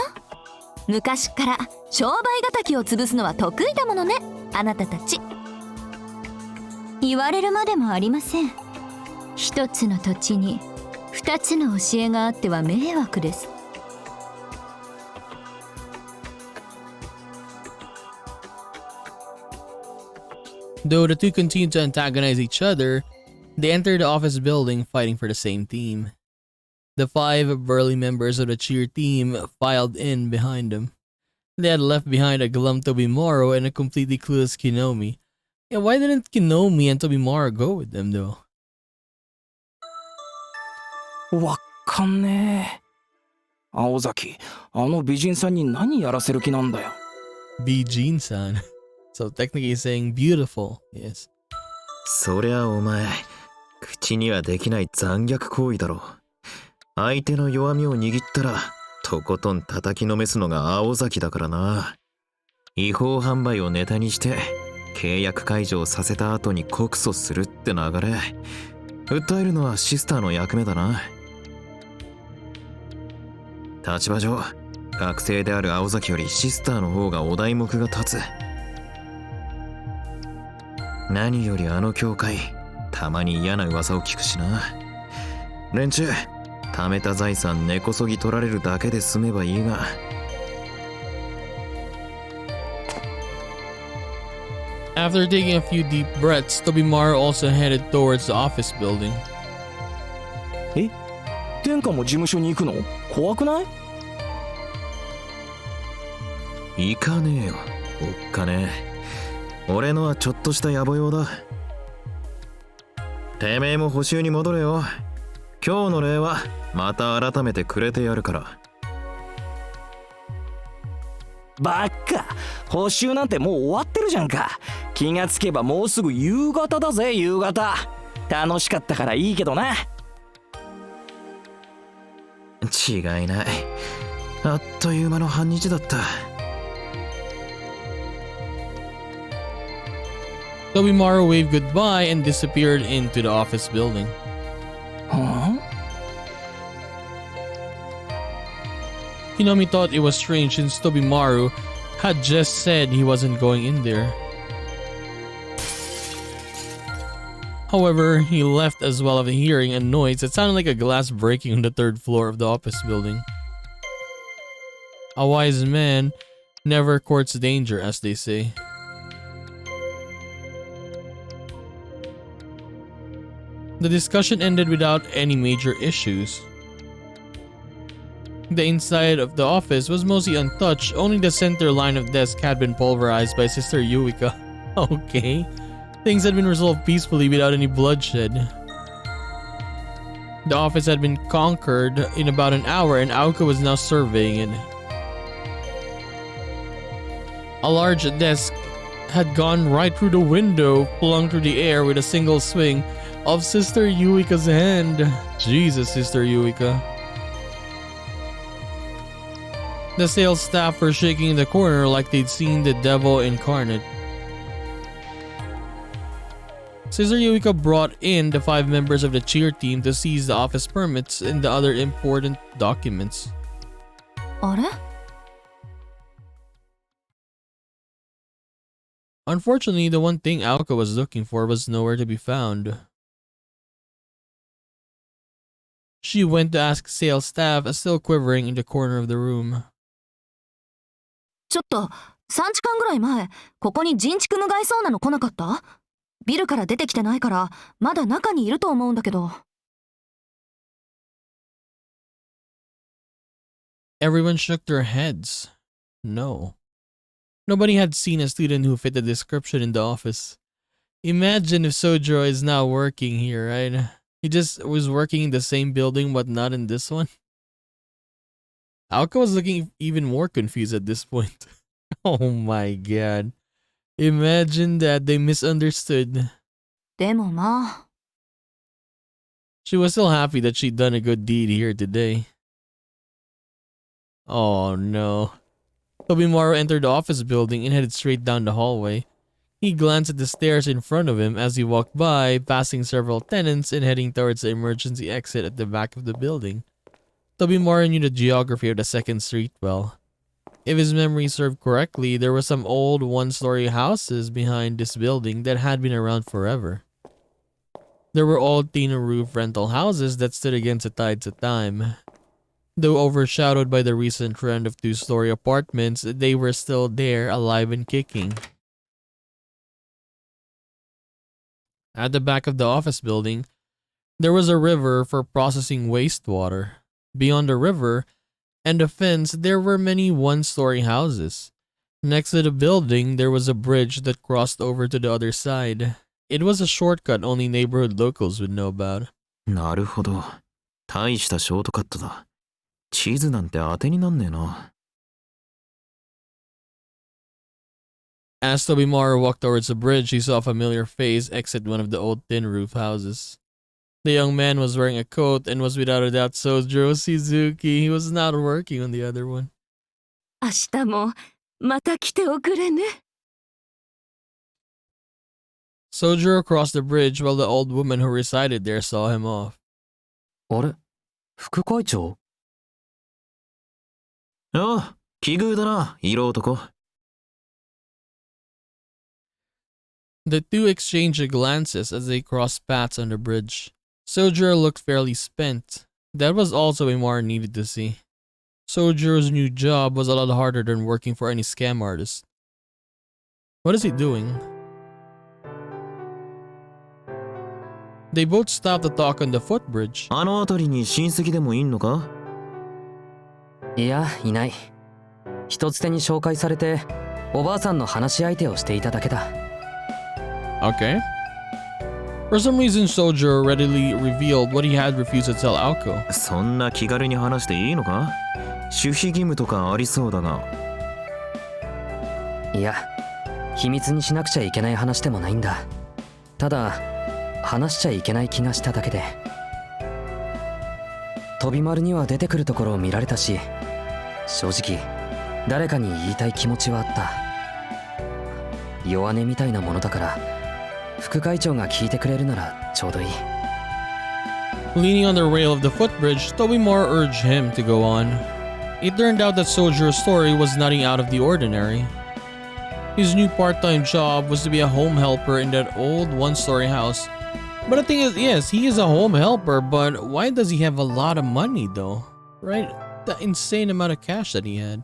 昔から商売敵を潰すのは得意だものね、あなたたち。言われるまでもありません。一つの土地に二つの教えがあっては迷惑です。Though the two continued to antagonize each other, they entered the office building fighting for the same team. The 5 burly members of the cheer team filed in behind them. They had left behind a glum Tobimaro and a completely clueless Kinomi. Yeah, why didn't Kinomi and Tobimaro go with them though? わかんねえ。青崎、あの美人さんに何やらせる気なんだよ。Bijin-san. So technically he's saying beautiful, yes. そりゃお前、口にはできない残虐行為だろ。相手の弱みを握ったら、とことん叩きのめすのが青崎だからな。違法販売をネタにして、契約解除をさせた後に告訴するって流れ。訴えるのはシスターの役目だな。立場上、学生である青崎よりシスターの方がお題目が立つ。何よりあの教会、たまに嫌な噂を聞くしな。連中、貯めた財産根こそぎ取られるだけで済めばいいが。After taking a few deep breaths, Tobimaro also headed towards the office building. え、天下も事務所に行くの？怖くない？行かねえよ、おっかねえ。俺のはちょっとした野暮用だ。てめえも補習に戻れよ。今日の礼はまた改めてくれてやるから。バッカ、補習なんてもう終わってるじゃんか。気がつけばもうすぐ夕方だぜ、夕方。楽しかったからいいけどな。違いない。あっという間の半日だった。Tobimaro waved goodbye and disappeared into the office building. Huh? Kinomi thought it was strange since Tobimaro had just said he wasn't going in there. However, he left as well after hearing a noise that sounded like a glass breaking on the 3rd floor of the office building. A wise man never courts danger, as they say. The discussion ended without any major issues. The inside of the office was mostly untouched, only the center line of desk had been pulverized by Sister Yuika. Okay. Things had been resolved peacefully without any bloodshed. The office had been conquered in about an hour and Aoka was now surveying it. A large desk had gone right through the window, flung through the air with a single swing of Sister Yuika's hand. Jesus, Sister Yuika. The sales staff were shaking in the corner like they'd seen the devil incarnate. Sister Yuika brought in the 5 members of the cheer team to seize the office permits and the other important documents. あれ？ Unfortunately, the one thing Aoka was looking for was nowhere to be found. She went to ask sales staff, still quivering in the corner of the room. ちょっと、3時間ぐらい前、ここに人畜無害そうなの来なかった？ビルから出てきてないから、まだ中にいると思うんだけど。Everyone shook their heads. No. Nobody had seen a student who fit the description in the office. Imagine if Sojiro is now working here, right? He just was working in the same building but not in this one. Aoka was looking even more confused at this point. Oh my god. Imagine that they misunderstood. でもまあ She was still happy that she'd done a good deed here today. Oh no. Tobimaru entered the office building and headed straight down the hallway. He glanced at the stairs in front of him as he walked by, passing several tenants and heading towards the emergency exit at the back of the building. Tobimaru knew the geography of the second street well. If his memory served correctly, there were some old one-story houses behind this building that had been around forever. There were old tin roof rental houses that stood against the tides of time. Though overshadowed by the recent trend of two-story apartments, they were still there, alive and kicking. At the back of the office building, there was a river for processing wastewater. Beyond the river and the fence, there were many one-story houses. Next to the building, there was a bridge that crossed over to the other side. It was a shortcut only neighborhood locals would know about. なるほど。大したショートカットだ。地図なんて当てになんねえな。As Tobimaru walked towards the bridge, he saw a familiar face exit one of the old tin roof houses. The young man was wearing a coat and was without a doubt Sojiro Shizuki. He was not working on the other one. 明日もまた来ておくれね。Sojiro crossed the bridge while the old woman who resided there saw him off. あれ副会長ああ、奇遇だな、色男。The two exchanged glances as they crossed paths on the bridge. Sojiro looked fairly spent. That was also Imar needed to see. Sojiro's new job was a lot harder than working for any scam artist. What is he doing? They both stopped to talk on the footbridge. あの辺りに親戚でもいんのか？いや、いない。一つ手に紹介されて、おばあさんの話し相手をしていただけだ。Okay. For some reason, Sojiro readily revealed what he had refused to tell Aoko. そんな気軽に話していいのか？守秘義務とかありそうだが。いや、秘密にしなくちゃいけない話でもないんだ。ただ、話しちゃいけない気がしただけで。飛丸には出てくるところを見られたし、正直誰かに言いたい気持ちはあった。弱音みたいなものだから、副会長が聞いてくれるならちょうどいい。Leaning on the rail of the footbridge, Tobimaru urged him to go on. It turned out that Sojiro's story was nothing out of the ordinary. His new part-time job was to be a home helper in that old one-story house. But the thing is, yes, he is a home helper, but why does he have a lot of money though? Right? The insane amount of cash that he had.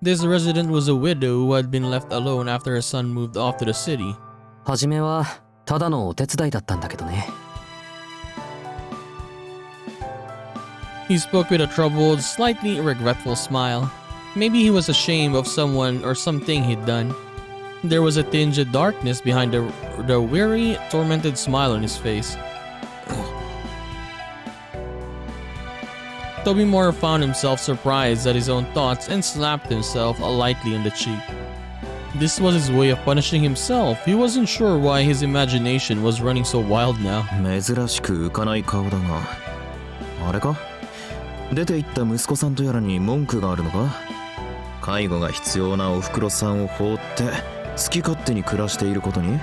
This resident was a widow who had been left alone after her son moved off to the city. はじめはただのお手伝いだったんだけどね。He spoke with a troubled, slightly regretful smile. Maybe he was ashamed of someone or something he'd done. There was a tinge of darkness behind the weary, tormented smile on his face. Tobimaru found himself surprised at his own thoughts and slapped himself lightly on the cheek. This was his way of punishing himself. He wasn't sure why his imagination was running so wild now. 珍しく浮かない顔だが。あれか？出て行った息子さんとやらに文句があるのか？介護が必要なおふくろさんを放って好き勝手に暮らしていることに？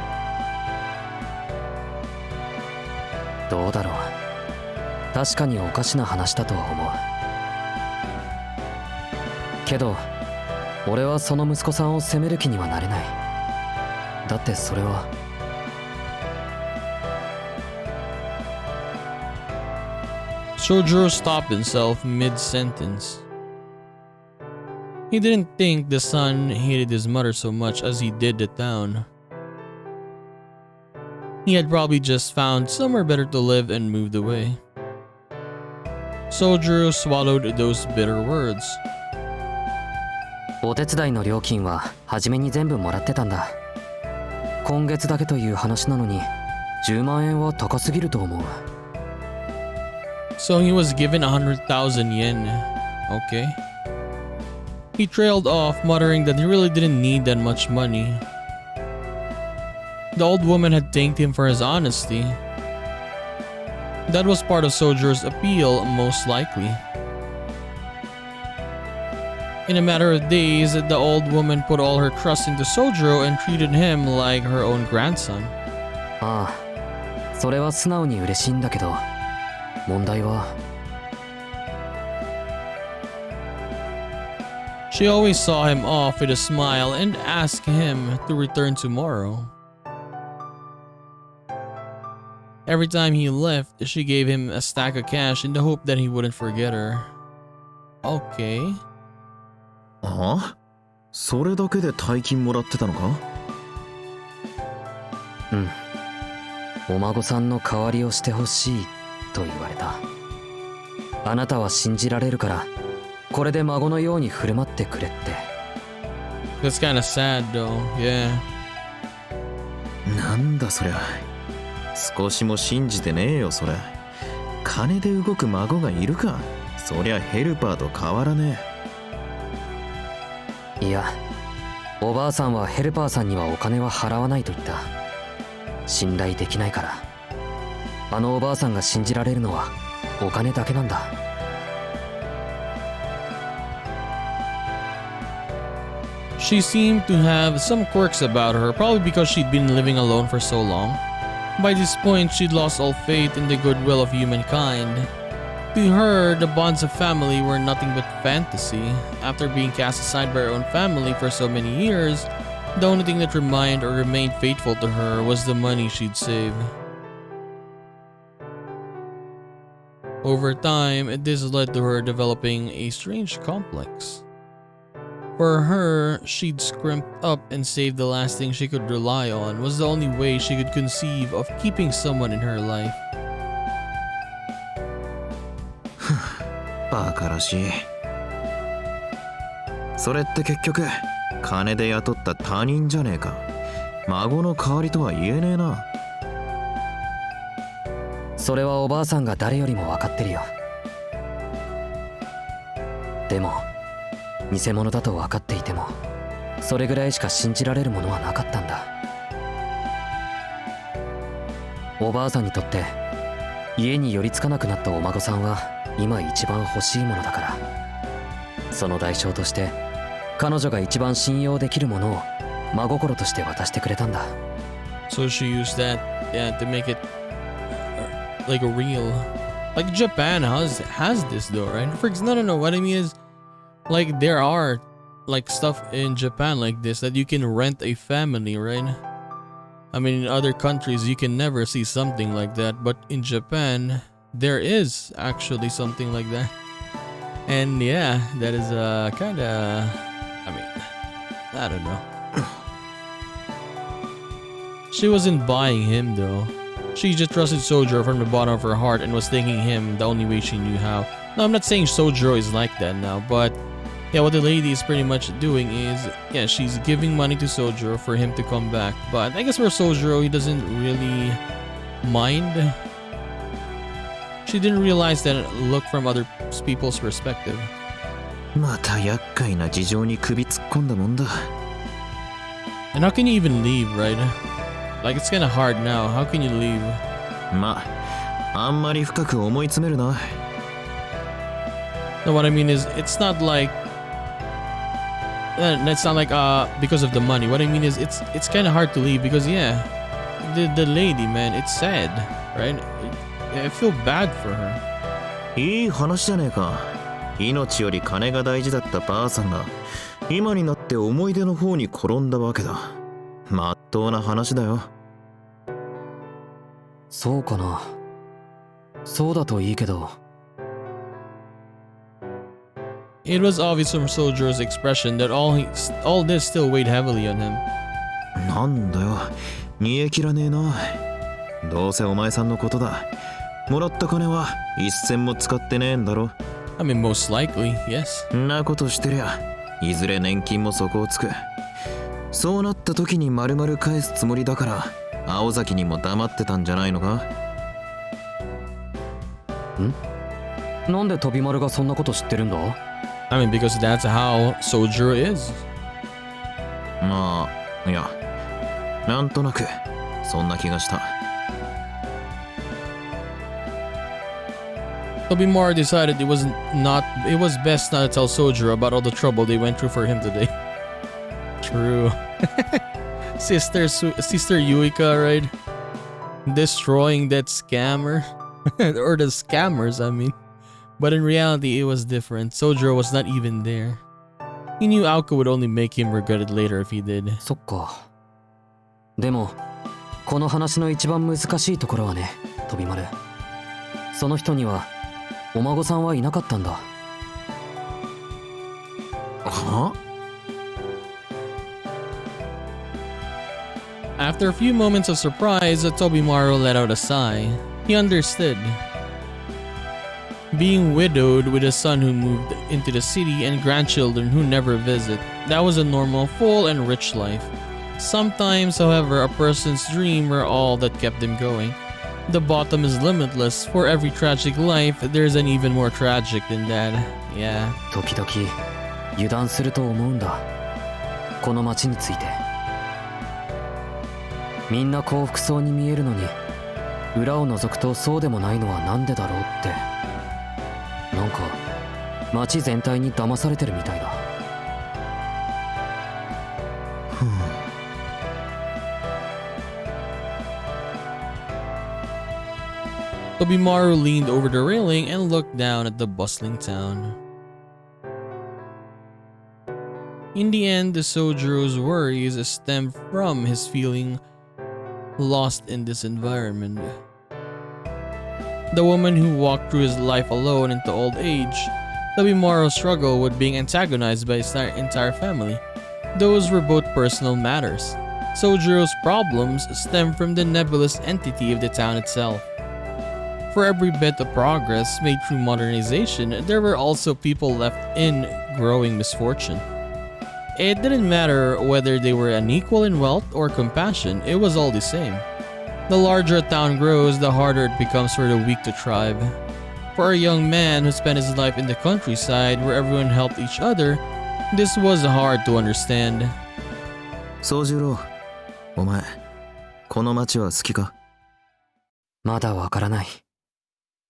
どうだろう。確かにおかしな話だとは思う。けど、俺はその息子さんを責める気にはなれない。だってそれは。Sojiro stopped himself mid-sentence. He didn't think the son hated his mother so much as he did the town. He had probably just found somewhere better to live and moved away. Sojiro swallowed those bitter words. お手伝いの料金は初めに全部もらってたんだ。今月だけという話なのに10万円は高すぎると思う。 So he was given 100,000 yen. Okay. He trailed off, muttering that he really didn't need that much money. The old woman had thanked him for his honesty. That was part of Sojour's appeal, most likely. In a matter of days, the old woman put all her trust into Sojiro and treated him like her own grandson. ああ、それは素直に嬉しいんだけど、問題は。She always saw him off with a smile and asked him to return tomorrow. Every time he left, she gave him a stack of cash in the hope that he wouldn't forget her. Okay. あ？それだけで大金もらってたのか？うん。お孫さんの代わりをしてほしいと言われた。あなたは信じられるから、これで孫のように振る舞ってくれって。That's kind of sad though, yeah. なんだそりゃ。少しも信じてねえよそれ。金で動く孫がいるか。そりゃヘルパーと変わらねえ。いや、おばあさんはヘルパーさんにはお金は払わないと言った。信頼できないから。あのおばあさんが信じられるのはお金だけなんだ。She seemed to have some quirks about her, probably because she'd been living alone for so long. By this point, she'd lost all faith in the goodwill of humankind. To her, the bonds of family were nothing but fantasy. After being cast aside by her own family for so many years, the only thing that remained faithful to her was the money she'd saved. Over time, this led to her developing a strange complex. For her, she'd scrimped up and saved the last thing she could rely on was the only way she could conceive of keeping someone in her life. バカらしい。それって結局金で雇った他人じゃねえか。孫の代わりとは言えねえな。それはおばあさんが誰よりも分かってるよ。でも偽物だと分かっていても、それぐらいしか信じられるものはなかったんだ。おばあさんにとって家に寄りつかなくなったお孫さんは今一番欲しいものだから、その代償として彼女が一番信用できるものを真心として渡してくれたんだ。 So she used that, yeah, to make it like a real, like Japan has this though, right? For example, no. What I mean is, like there are like stuff in Japan like this that you can rent a family, right? I mean, in other countries you can never see something like that, but in Japan there is actually something like that. And yeah, that is kind of, I mean, I don't know. She wasn't buying him though. She just trusted Sojiro from the bottom of her heart and was thanking him the only way she knew how. No, I'm not saying Sojiro is like that now, but yeah, what the lady is pretty much doing is, yeah, she's giving money to Sojiro for him to come back. But I guess for Sojiro, he doesn't really mind. She didn't realize that look from other people's perspective. また厄介な事情に首突っ込んだもんだ。 And how can you even leave, right? Like, it's kind of hard now. How can you leave? まあ、あんまり深く思い詰めるな。 No, what I mean is, it's not like that's not like because of the money. What I mean is, it's kind of hard to leave because yeah, the lady, man, it's sad, right? I feel bad for her. いい話じゃねえか。命より金が大事だったばあさんが今になって思い出の方に転んだわけだ。まっとうな話だよ。そうかな。そうだといいけど。It was obvious from Sojiro's expression that all this still weighed heavily on him. なんだよ、煮え切らねえな。どうせお前さんのことだ。もらった金は一銭も使ってねえんだろ。I mean, most likely, yes. んなことしてりゃいずれ年金も底をつく。そうなった時に丸々返すつもりだから青崎にも黙ってたんじゃないのか。なんで飛び丸がそんなこと知ってるんだ？ I mean, because that's how Sojiro is. まあいや、なんとなくそんな気がした。Tobimaru decided it was best not to tell Sojiro about all the trouble they went through for him today. True. Sister Yuika, right? Destroying that scammer. Or the scammers, I mean. But in reality, it was different. Sojiro was not even there. He knew Aoka would only make him regret it later if he did. そっか。でもこの話の一番難しいところはね、飛び丸。その人にはお孫さんはいなかったんだ。は？ After a few moments of surprise, Tobimaru let out a sigh. He understood. Being widowed with a son who moved into the city and grandchildren who never visit, that was a normal, full and rich life. Sometimes, however, a person's dreams were all that kept them going. The bottom is limitless. For every tragic life, there's an even more tragic than that. Yeah. 時々油断すると思うんだ。この町について。みんな幸福そうに見えるのに、裏を覗くとそうでもないのはなんでだろうって。なんか町全体に騙されてるみたいだ。Tobimaru leaned over the railing and looked down at the bustling town. In the end, Sojiro's worries stemmed from his feeling lost in this environment. The woman who walked through his life alone into old age, Tobimaru struggled with being antagonized by his entire family. Those were both personal matters. Sojiro's problems stemmed from the nebulous entity of the town itself. For every bit of progress made through modernization, there were also people left in growing misfortune. It didn't matter whether they were unequal in wealth or compassion, it was all the same. The larger a town grows, the harder it becomes for the weak to thrive. For a young man who spent his life in the countryside where everyone helped each other, this was hard to understand. 宗十郎、お前、この町は好きか？まだわからない。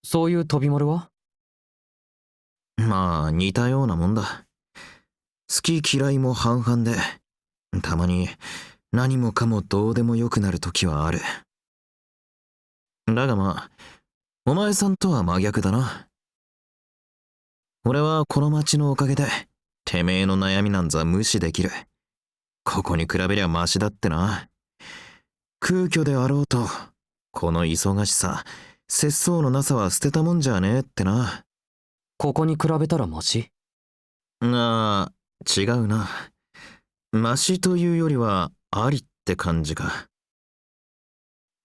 そういう飛び丸は？まあ似たようなもんだ。好き嫌いも半々で、たまに何もかもどうでもよくなる時はある。だがまあ、お前さんとは真逆だな。俺はこの町のおかげで、てめえの悩みなんざ無視できる。ここに比べりゃマシだってな。空虚であろうと、この忙しさ、節操のなさは捨てたもんじゃねえってな。ここに比べたらマシ？違うな。マシというよりはありって感じか。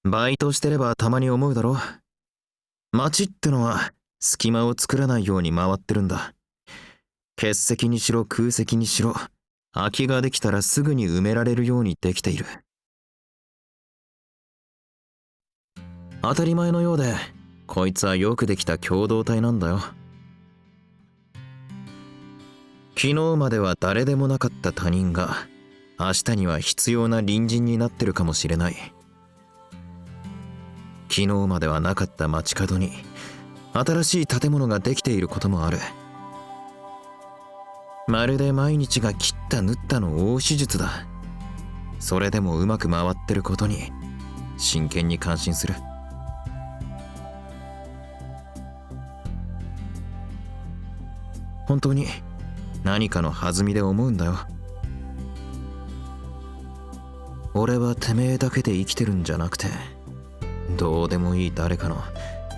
バイトしてればたまに思うだろ。街ってのは隙間を作らないように回ってるんだ。欠席にしろ空席にしろ、空きができたらすぐに埋められるようにできている。当たり前のようで、こいつはよくできた共同体なんだよ。昨日までは誰でもなかった他人が、明日には必要な隣人になってるかもしれない。昨日まではなかった街角に、新しい建物ができていることもある。まるで毎日が切った縫ったの大手術だ。それでもうまく回ってることに、真剣に感心する。本当に何かの弾みで思うんだよ。俺はてめえだけで生きてるんじゃなくて、どうでもいい誰かの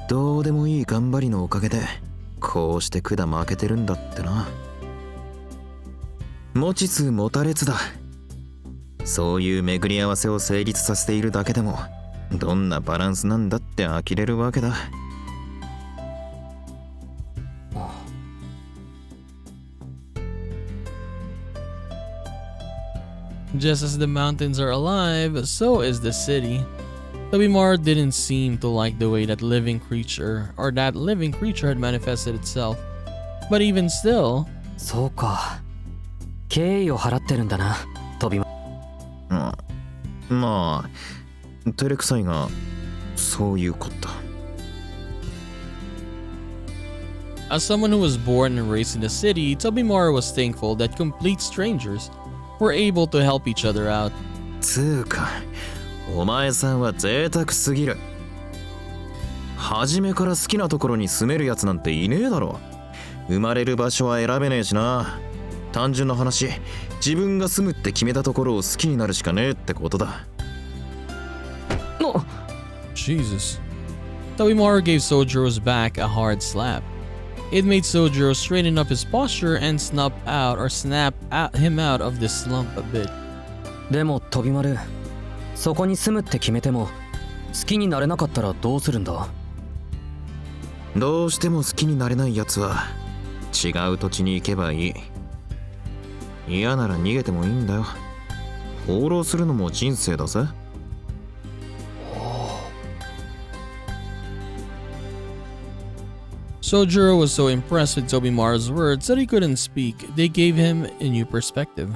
どうでもいい頑張りのおかげでこうして管負けてるんだってな。持ちつ持たれつだ。そういう巡り合わせを成立させているだけでもどんなバランスなんだって呆れるわけだ。Just as the mountains are alive, so is the city. Tobimaro didn't seem to like the way that living creature had manifested itself. But even still, そうか敬意を払ってるんだな飛びまあ照れくさいがそういうこと。 as someone who was born and raised in the city, Tobimaro was thankful that complete strangers were able to help each other out. つうかお前さんは贅沢すぎる。初めから好きなところに住めるやつなんていねえだろ。生まれる場所は選べねえしな。単純な話、自分が住むって決めたところを好きになるしかねえってことだ。Jesus. Tobimaro gave Sojiro's back a hard slap. It made Sojiro straighten up his posture and snap him out of this slump a bit. でも飛び丸そこに住むって決めても好きになれなかったらどうするんだ。どうしても好きになれないやつは違う土地に行けばいい。嫌なら逃げてもいいんだよ。放浪するのも人生だぜ。Sojiro was so impressed with Tobimaro's words that he couldn't speak. They gave him a new perspective.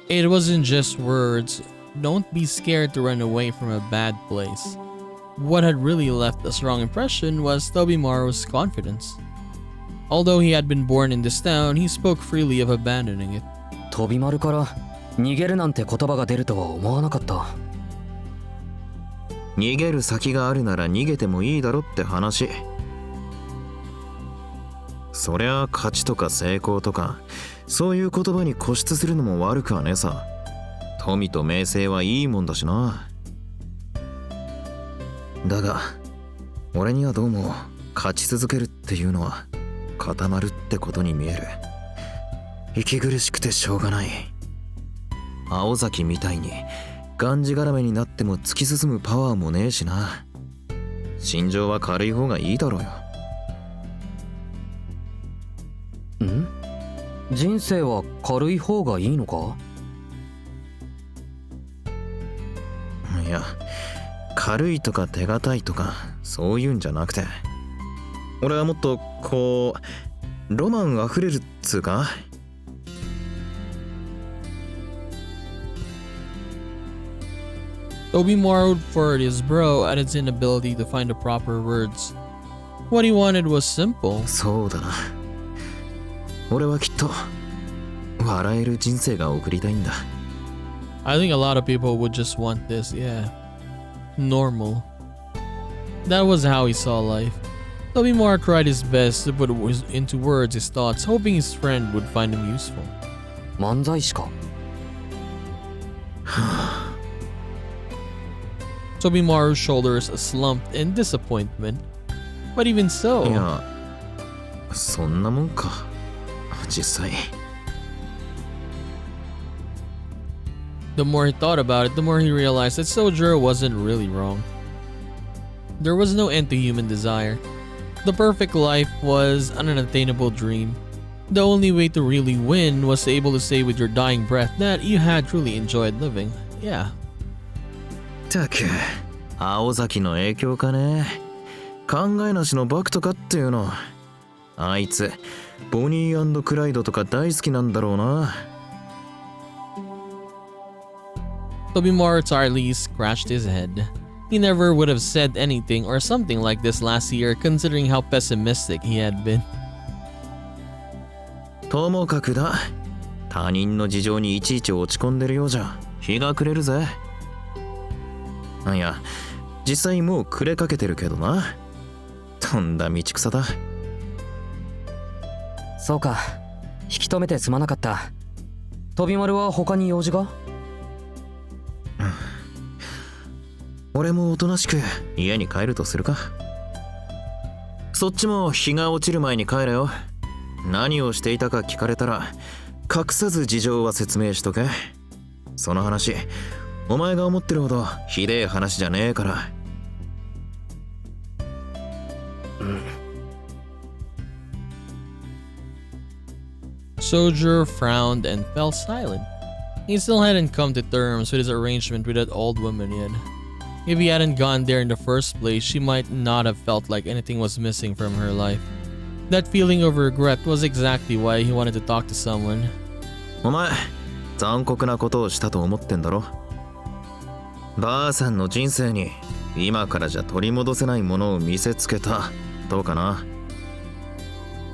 It wasn't just words. Don't be scared to run away from a bad place. What had really left a strong impression was Tobimaro's confidence. Although he had been born in this town, he spoke freely of abandoning it. 飛び丸から逃げるなんて言葉が出るとは思わなかった。逃げる先があるなら逃げてもいいだろって話。そりゃ勝ちとか成功とかそういう言葉に固執するのも悪くはねえさ。富と名声はいいもんだしな。だが俺にはどうも勝ち続けるっていうのは固まるってことに見える。息苦しくてしょうがない。青崎みたいにがんじがらめになっても突き進むパワーもねえしな。心情は軽い方がいいだろうよ。ん？人生は軽い方がいいのか？いや、軽いとか手堅いとかそういうんじゃなくて、俺はもっとこうロマンあふれるっつうか。Tobimaro furrowed his brow at his inability to find the proper words. What he wanted was simple. そうだな。俺はきっと笑える人生が送りたいんだ。I think a lot of people would just want this, yeah. Normal. That was how he saw life. Tobimaro tried his best to put into words his thoughts, hoping his friend would find him useful. 漫才師か。Tobimaro's shoulders slumped in disappointment. But even い so, や、そんなもんか。実際。the more he thought about it, the more he realized that Sojiro wasn't really wrong. There was no end to human desire. The perfect life was an unattainable dream. The only way to really win was to able to say with your dying breath that you had truly enjoyed living. Yeah. たく、青崎の影響かね。考えなしのバクとかっていうの。あいつ、ボニー&クライドとか大好きなんだろうな。Tobimaro tiredly scratched his head. He never would have said anything or something like this last year, considering how pessimistic he had been. ともかくだ。他人の事情にいちいち落ち込んでるようじゃ日が暮れるぜ。いや、実際もう暮れかけてるけどな。とんだ道草だ。そうか。引き止めてすまなかった。飛び丸は他に用事が？俺もおとなしく家に帰るとするか。そっちも日が落ちる前に帰れよ。何をしていたか聞かれたら隠さず事情は説明しとけ。その話お前が思ってるほどひでえ話じゃねえから。Soldier frowned and fell silent. He still hadn't come to terms with his arrangement with that old woman yet. If he hadn't gone there in the first place, she might not have felt like anything was missing from her life. That feeling of regret was exactly why he wanted to talk to someone. お前、残酷なことをしたと思ってんだろ。ばあさんの人生に今からじゃ取り戻せないものを見せつけた。どうかな。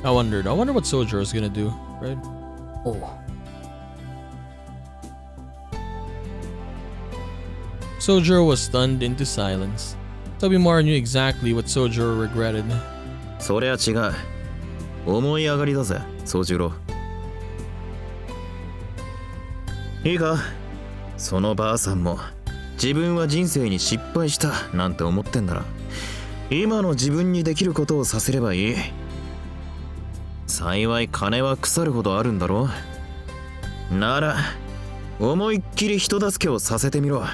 I wonder what Soldier was gonna do, right? おう。Soldier was stunned into silence. Tobimar knew exactly what Soldier regretted. そりゃ違う。思い上がりだぜ、宗十郎。いいか、そのばあさんも自分は人生に失敗したなんて思ってんなら、今の自分にできることをさせればいい。幸い金は腐るほどあるんだろ。なら思いっきり人助けをさせてみろ。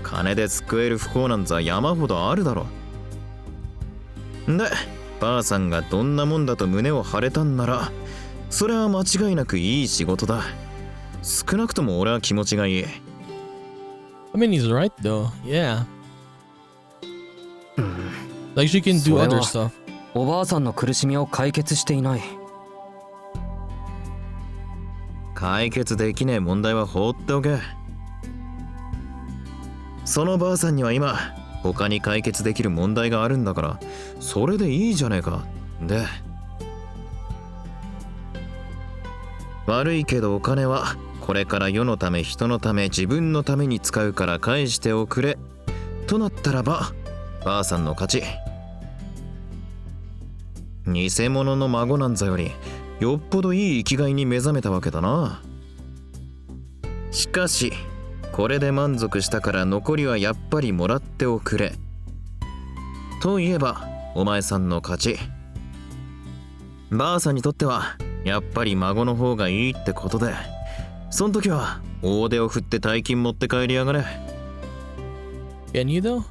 金で救える不幸なんざ山ほどあるだろ。で、ばあさんがどんなもんだと胸を張れたんなら、それは間違いなくいい仕事だ。少なくとも俺は気持ちがいい。I mean, he's right though. Yeah. Like she can do other stuff. おばあさんの苦しみを解決していない。解決できねえ問題は放っておけ。そのばあさんには今他に解決できる問題があるんだから、それでいいじゃねえか。で、悪いけどお金はこれから世のため人のため自分のために使うから返しておくれとなったらば、ばあさんの勝ち。偽物の孫なんざよりよっぽどいい生きがいに目覚めたわけだな。しかしこれで満足したから残りはやっぱりもらっておくれと言えばお前さんの勝ち。ばあさんにとってはやっぱり孫の方がいいってことで、そん時は大手を振って大金持って帰りやがれ。 Can you though?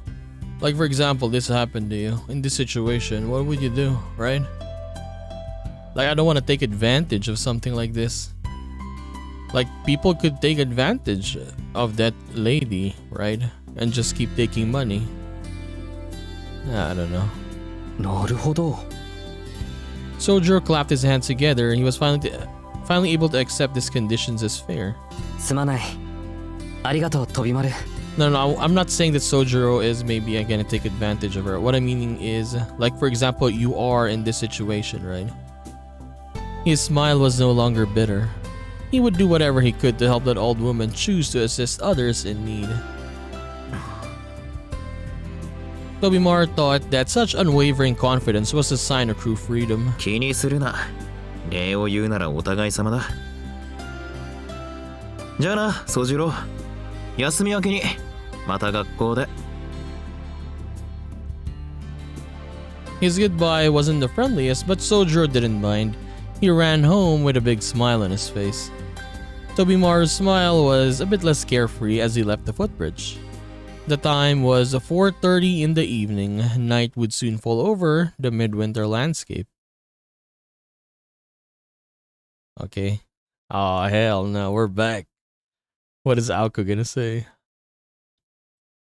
Like for example, this happened to you. In this situation, what would you do, right? Like I don't want to take advantage of something like this. Like people could take advantage of that lady, right? And just keep taking money. I don't know. なるほど。Soldier clapped his hands together and he was finally able to accept these conditions as fair. すまない。ありがとう、飛び丸。No, I'm not saying that Sojiro is maybe gonna take advantage of her. What I'm meaning is, like for example, you are in this situation, right? His smile was no longer bitter. He would do whatever he could to help that old woman choose to assist others in need. Tobimar thought that such unwavering confidence was a sign of true freedom. 気にするな。礼を言うならお互い様だ。じゃあな、宗十郎。休み明けにまた学校で。His goodbye wasn't the friendliest, but Sojiro didn't mind. He ran home with a big smile on his face. Tobimar's smile was a bit less carefree as he left the footbridge. The time was 4:30 in the evening. Night would soon fall over the midwinter landscape. Okay. Oh hell no, we're back. What is Aoko gonna say?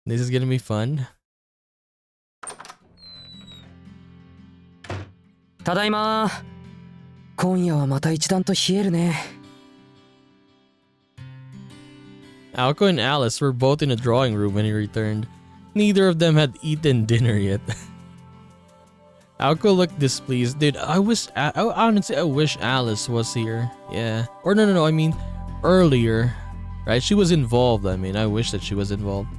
This is gonna be fun. ただいま。今夜はまた一段と冷えるね。Aoko and Alice were both in the drawing room when he returned. Neither of them had eaten dinner yet. Aoko looked displeased. Dude, honestly, I wish Alice was here. Yeah. Or no, I mean, earlier. Right? She was involved. I mean, I wish that she was involved.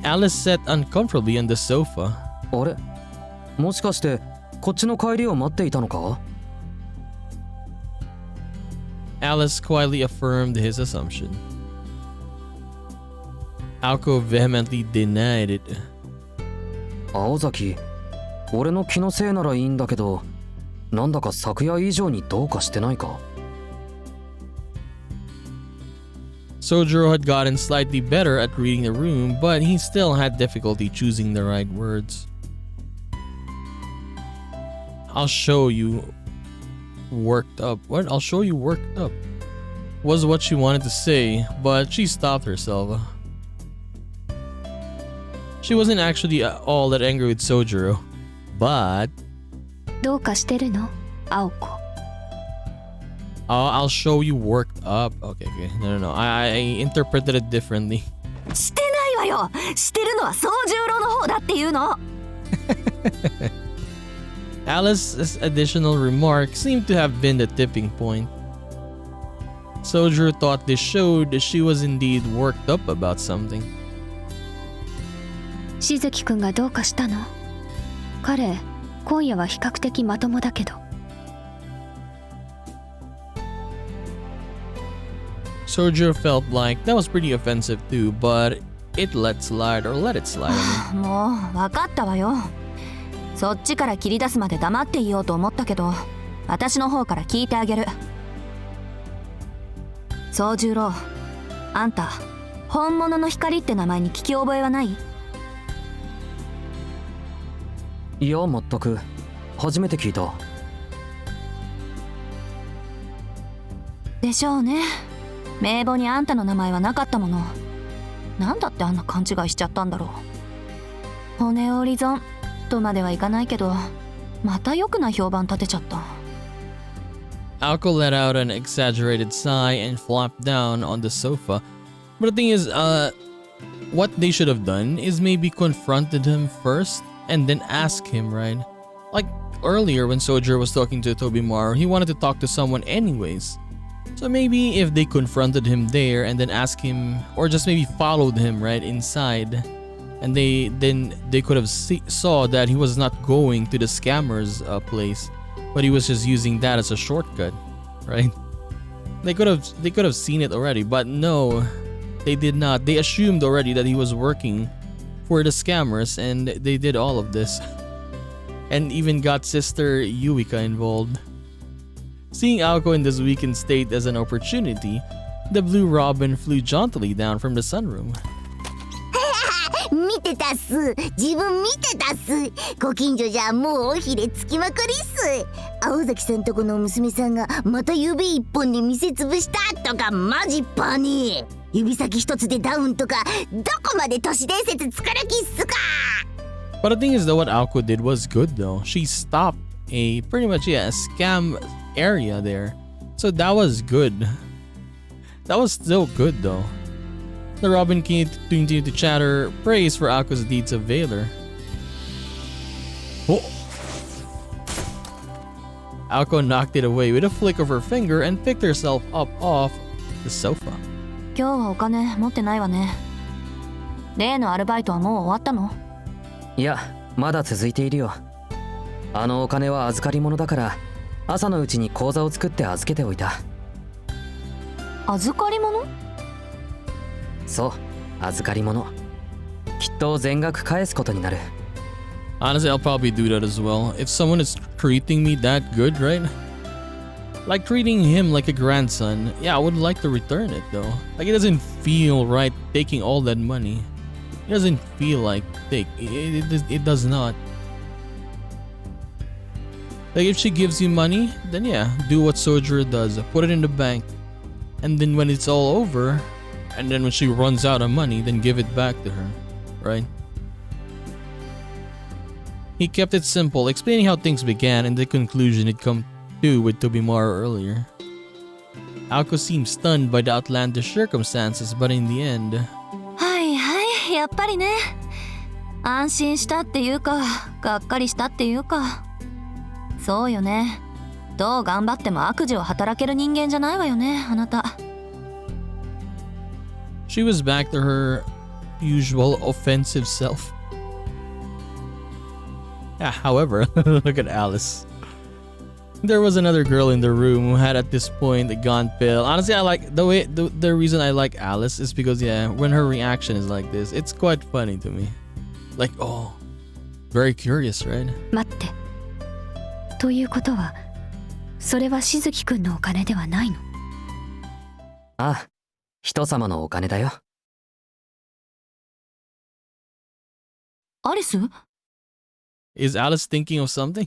Alice sat uncomfortably on the sofa. あれ？もしかしてこっちの帰りを待っていたのか？ Alice quietly affirmed his assumption. Aoko vehemently denied it. 青崎、俺の気のせいならいいんだけど、なんだか昨夜以上にどうかしてないか？ Sojiro had gotten slightly better at reading the room, but he still had difficulty choosing the right words. I'll show you worked up. What? I'll show you worked up. Was what she wanted to say, but she stopped herself. She wasn't actually all that angry with Sojiro, but どうかしてるの青子。 I'll show you worked up. Okay, okay. No. I interpreted it differently. してないわよ。してるのは宗十郎の方だっていうの。Alice's additional remark seemed to have been the tipping point. Sojiro thought this showed that she was indeed worked up about something. しずきくんがどうかしたの？彼、今夜は比較的まともだけど。Sojiro felt like that was pretty offensive too, but it let slide. もう分かったわよ。そっちから切り出すまで黙っていようと思ったけど、私の方から聞いてあげる。宗十郎、あんた本物の光って名前に聞き覚えはない？いや全く初めて聞いた。でしょうね。名簿にあんたの名前はなかったもの。なんだってあんな勘違いしちゃったんだろう。骨折り損とまではいかないけど、また良くない評判立てちゃった。Alco let out an exaggerated sigh and flopped down on the sofa. But the thing is, what they should have done is maybe confronted him first and then ask him, right? Like earlier when Sojiro was talking to Tobimaru, he wanted to talk to someone anyways. So maybe if they confronted him there and then asked him, or just maybe followed him right inside, and they could have saw that he was not going to the scammer's place, but he was just using that as a shortcut, right? They could have seen it already, but no, they did not. They assumed already that he was working for the scammers, and they did all of this, and even got Sister Yuika involved. Seeing Aoko in this weakened state as an opportunity, the blue robin flew jauntily down from the sunroom. 見てたっす。自分見てたっす。ご近所じゃもうおひれつきまくりっす。青崎さんとこの娘さんがまた指一本で見せつぶしたとかマジパニー。指先一つでダウンとかどこまで都市伝説作る気っすか。 But the thing is though, what Aoko did was good though. She stopped a pretty much a scam area there. So that was good. That was still good though. The robin continued to chatter praise for Ako's deeds of valor. Oh. Ako knocked it away with a flick of her finger and picked herself up off the sofa. 今日はお金持ってないわね。例のアルバイトはもう終わったの？いやまだ続いているよ。あのお金は預かり物だから朝のうちに口座を作って預けておいた。預かり物？そう預かり物。きっと全額返すことになる。 Honestly, I'll probably do that as well. If someone is treating me that good, right? Like treating him like a grandson, yeah, I would like to return it though. Like it doesn't feel right taking all that money. It doesn't feel like it does not. Like if she gives you money, then yeah, do what Sojiro does. Put it in the bank. And then when it's all over, and then when she runs out of money, then give it back to her, right? He kept it simple, explaining how things began and the conclusion he'd come to with Tobimaru earlier. Aoko seemed stunned by the outlandish circumstances, but in the end... はいはい、やっぱりね。安心したっていうか、がっかりしたっていうか。そうよね。どう頑張っても悪事を働ける人間じゃないわよね、あなた。She was back to her usual offensive self. Yeah, however, look at Alice. There was another girl in the room who had at this point gone pale. Honestly, I like the reason I like Alice is because yeah, when her reaction is like this, it's quite funny to me. Like, oh, very curious, right? 待って。ということは、それはしずきくんのお金ではないの？ああ、人様のお金だよ。アリス？ Is Alice thinking of something?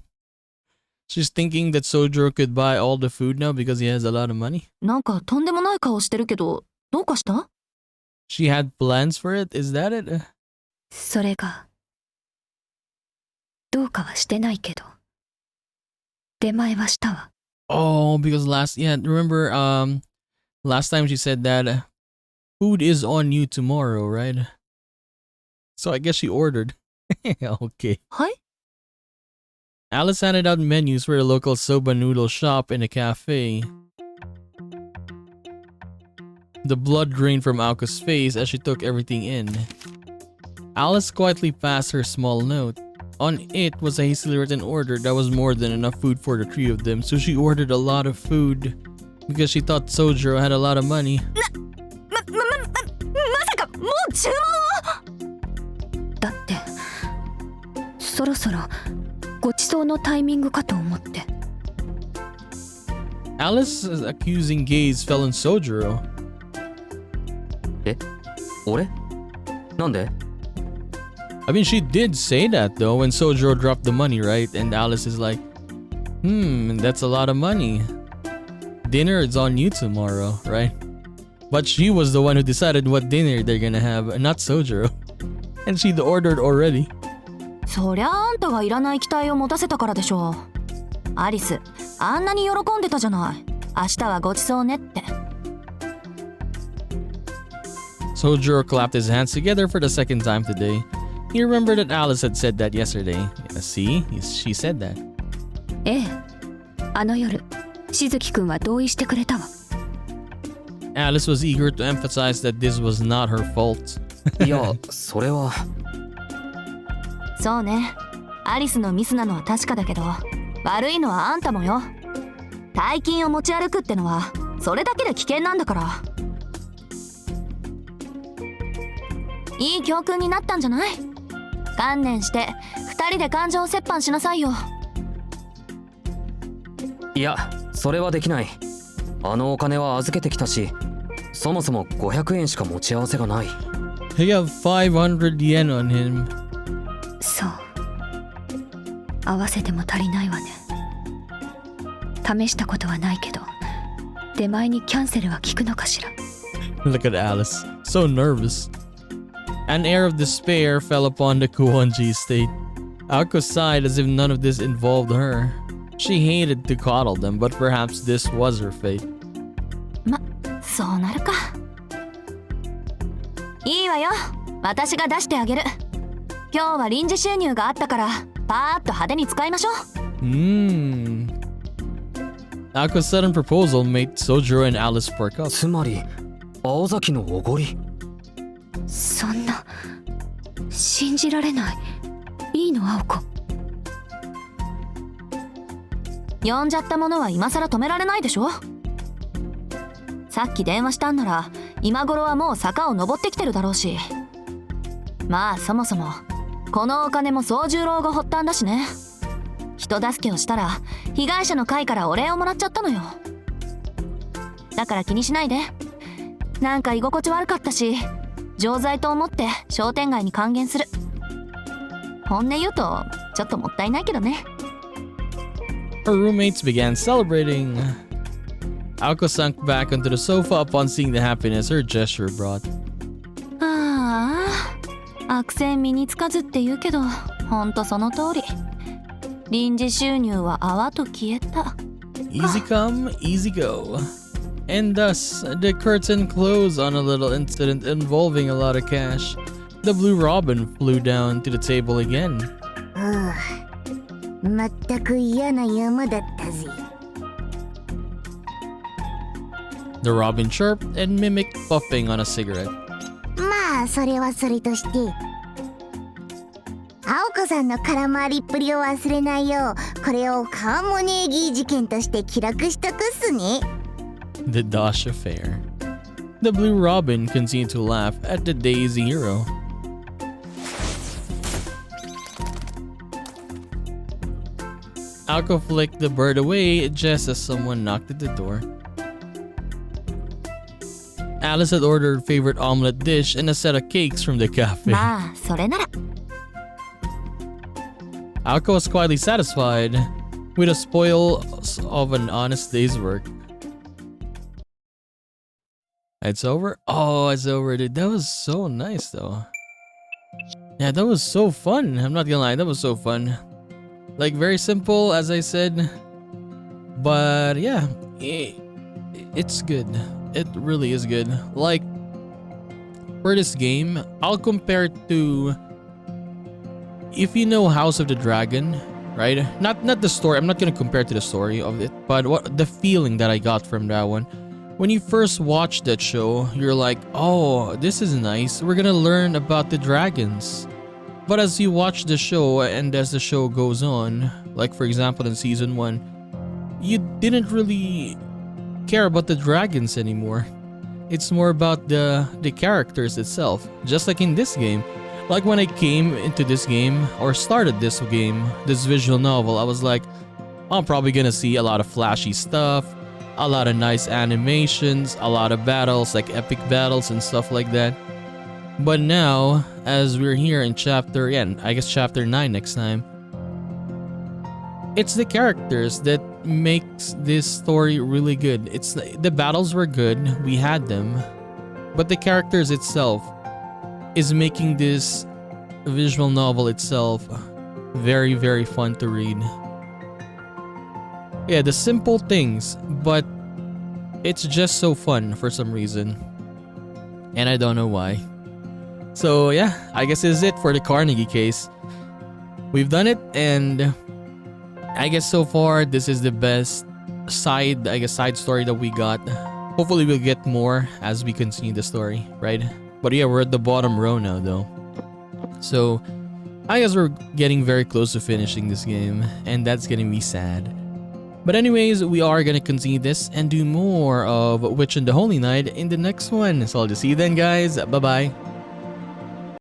She's thinking that Sojiro could buy all the food now because he has a lot of money. なんかとんでもない顔してるけど、どうかした？ She had plans for it? Is that it? それがどうかはしてないけど出前はしたわ。 Oh, because remember last time she said that food is on you tomorrow, right? So I guess she ordered. Okay. はい？ Alice handed out menus for the local soba noodle shop and a cafe. The blood drained from Aoko's face as she took everything in. Alice quietly passed her small note. On it was a hastily written order that was more than enough food for the three of them, so she ordered a lot of food because she thought Sojiro had a lot of money. まさかもう注文を？だってそろそろごちそうのタイミングかと思って。 Alice's accusing gaze fell on Sojiro. え、俺？なんで？ I mean, she did say that though when Sojiro dropped the money, right? And Alice is like, that's a lot of money. Dinner is on you tomorrow, right? But she was the one who decided what dinner they're gonna have, not Sojiro. And she'd ordered already. そりゃあんたがいらない期待を持たせたからでしょう。アリス、あんなに喜んでたじゃない。明日はごちそうねって。Sojiro clapped his hands together for the second time today. He remembered that Alice had said that yesterday. See? She said that. ええ、あの夜しずきくんは同意してくれたわ。 Alice was eager to emphasize that this was not her fault. いや、それは。そうね。アリスのミスなのは確かだけど、悪いのはあんたもよ。大金を持ち歩くってのはそれだけで危険なんだから。いい教訓になったんじゃない？観念して2人で感情折半しなさいよ。いや、それはできない。あのお金は預けてきたし、そもそも500円しか持ち合わせがない。 He got 500 yen on him. そう、合わせても足りないわね。試したことはないけど出前にキャンセルは効くのかしら。 Look at Alice, so nervous. An air of despair fell upon the Kuonji estate. Aoko sighed as if none of this involved her. She hated to coddle them, but perhaps this was her fate. ま、そうなるか。いいわよ。私が出してあげる。今日は臨時収入があったから、パーッと派手に使いましょう。Ako's sudden proposal made Sojiro and Alice perk up. つまり、青崎のおごり。そんな、信じられない。いいの、青子。呼んじゃったものは今さら止められないでしょ。さっき電話したんなら今頃はもう坂を登ってきてるだろうし。まあそもそもこのお金も宗十郎が発端だしね。人助けをしたら被害者の会からお礼をもらっちゃったのよ。だから気にしないで。なんか居心地悪かったし、錠剤と思って商店街に還元する。本音言うとちょっともったいないけどね。Her roommates began celebrating. Aoko sunk back onto the sofa upon seeing the happiness her gesture brought. ああ、悪戦身につかずって言うけど、ほんとその通り。臨時収入は泡と消えた。Easy come, easy go. And thus, the curtain closed on a little incident involving a lot of cash. The blue robin flew down to the table again. まったく嫌な山だったぜ。The robin chirped and mimicked puffing on a cigarette. まあそれはそれとして、青子さんの空回りっぷりを忘れないよう、これをカーモネーギー事件として記録しとくっすね。The DOSH affair. The blue robin continued to laugh at the daisy hero. Aoko flicked the bird away just as someone knocked at the door. Alice had ordered her favorite omelette dish and a set of cakes from the cafe. まあそれなら。 Aoko was quietly satisfied. with a spoil of an honest day's work. It's over? Oh, it's over, dude. That was so nice, though. Yeah, that was so fun. I'm not gonna lie, that was so fun. Like, very simple, as I said. But, yeah. It's good. It really is good. Like, for this game, I'll compare it to... If you know House of the Dragon, right? Not the story. I'm not gonna compare it to the story of it. But what the feeling that I got from that one. When you first watch that show, you're like, oh, this is nice. We're gonna learn about the dragons. But as you watch the show and as the show goes on, like for example in season 1, you didn't really care about the dragons anymore. It's more about the characters itself, just like in this game. Like when I came into this game, or started this game, this visual novel, I was like, I'm probably gonna see a lot of flashy stuff, a lot of nice animations, a lot of battles, like epic battles and stuff like that. But now, as we're here in chapter, I guess chapter 9 next time, it's the characters that makes this story really good. It's the battles were good, we had them, but the characters itself is making this visual novel itself very, very fun to read. Yeah, the simple things, but it's just so fun for some reason. And I don't know why. So yeah, I guess this is it for the Carnegie case. We've done it, and I guess so far this is the best side story that we got. Hopefully we'll get more as we continue the story, right? But yeah, we're at the bottom row now though. So I guess we're getting very close to finishing this game, and that's getting me sad. But anyways, we are gonna continue this and do more of Witch and the Holy Night in the next one. So I'll just see you then, guys. Bye bye.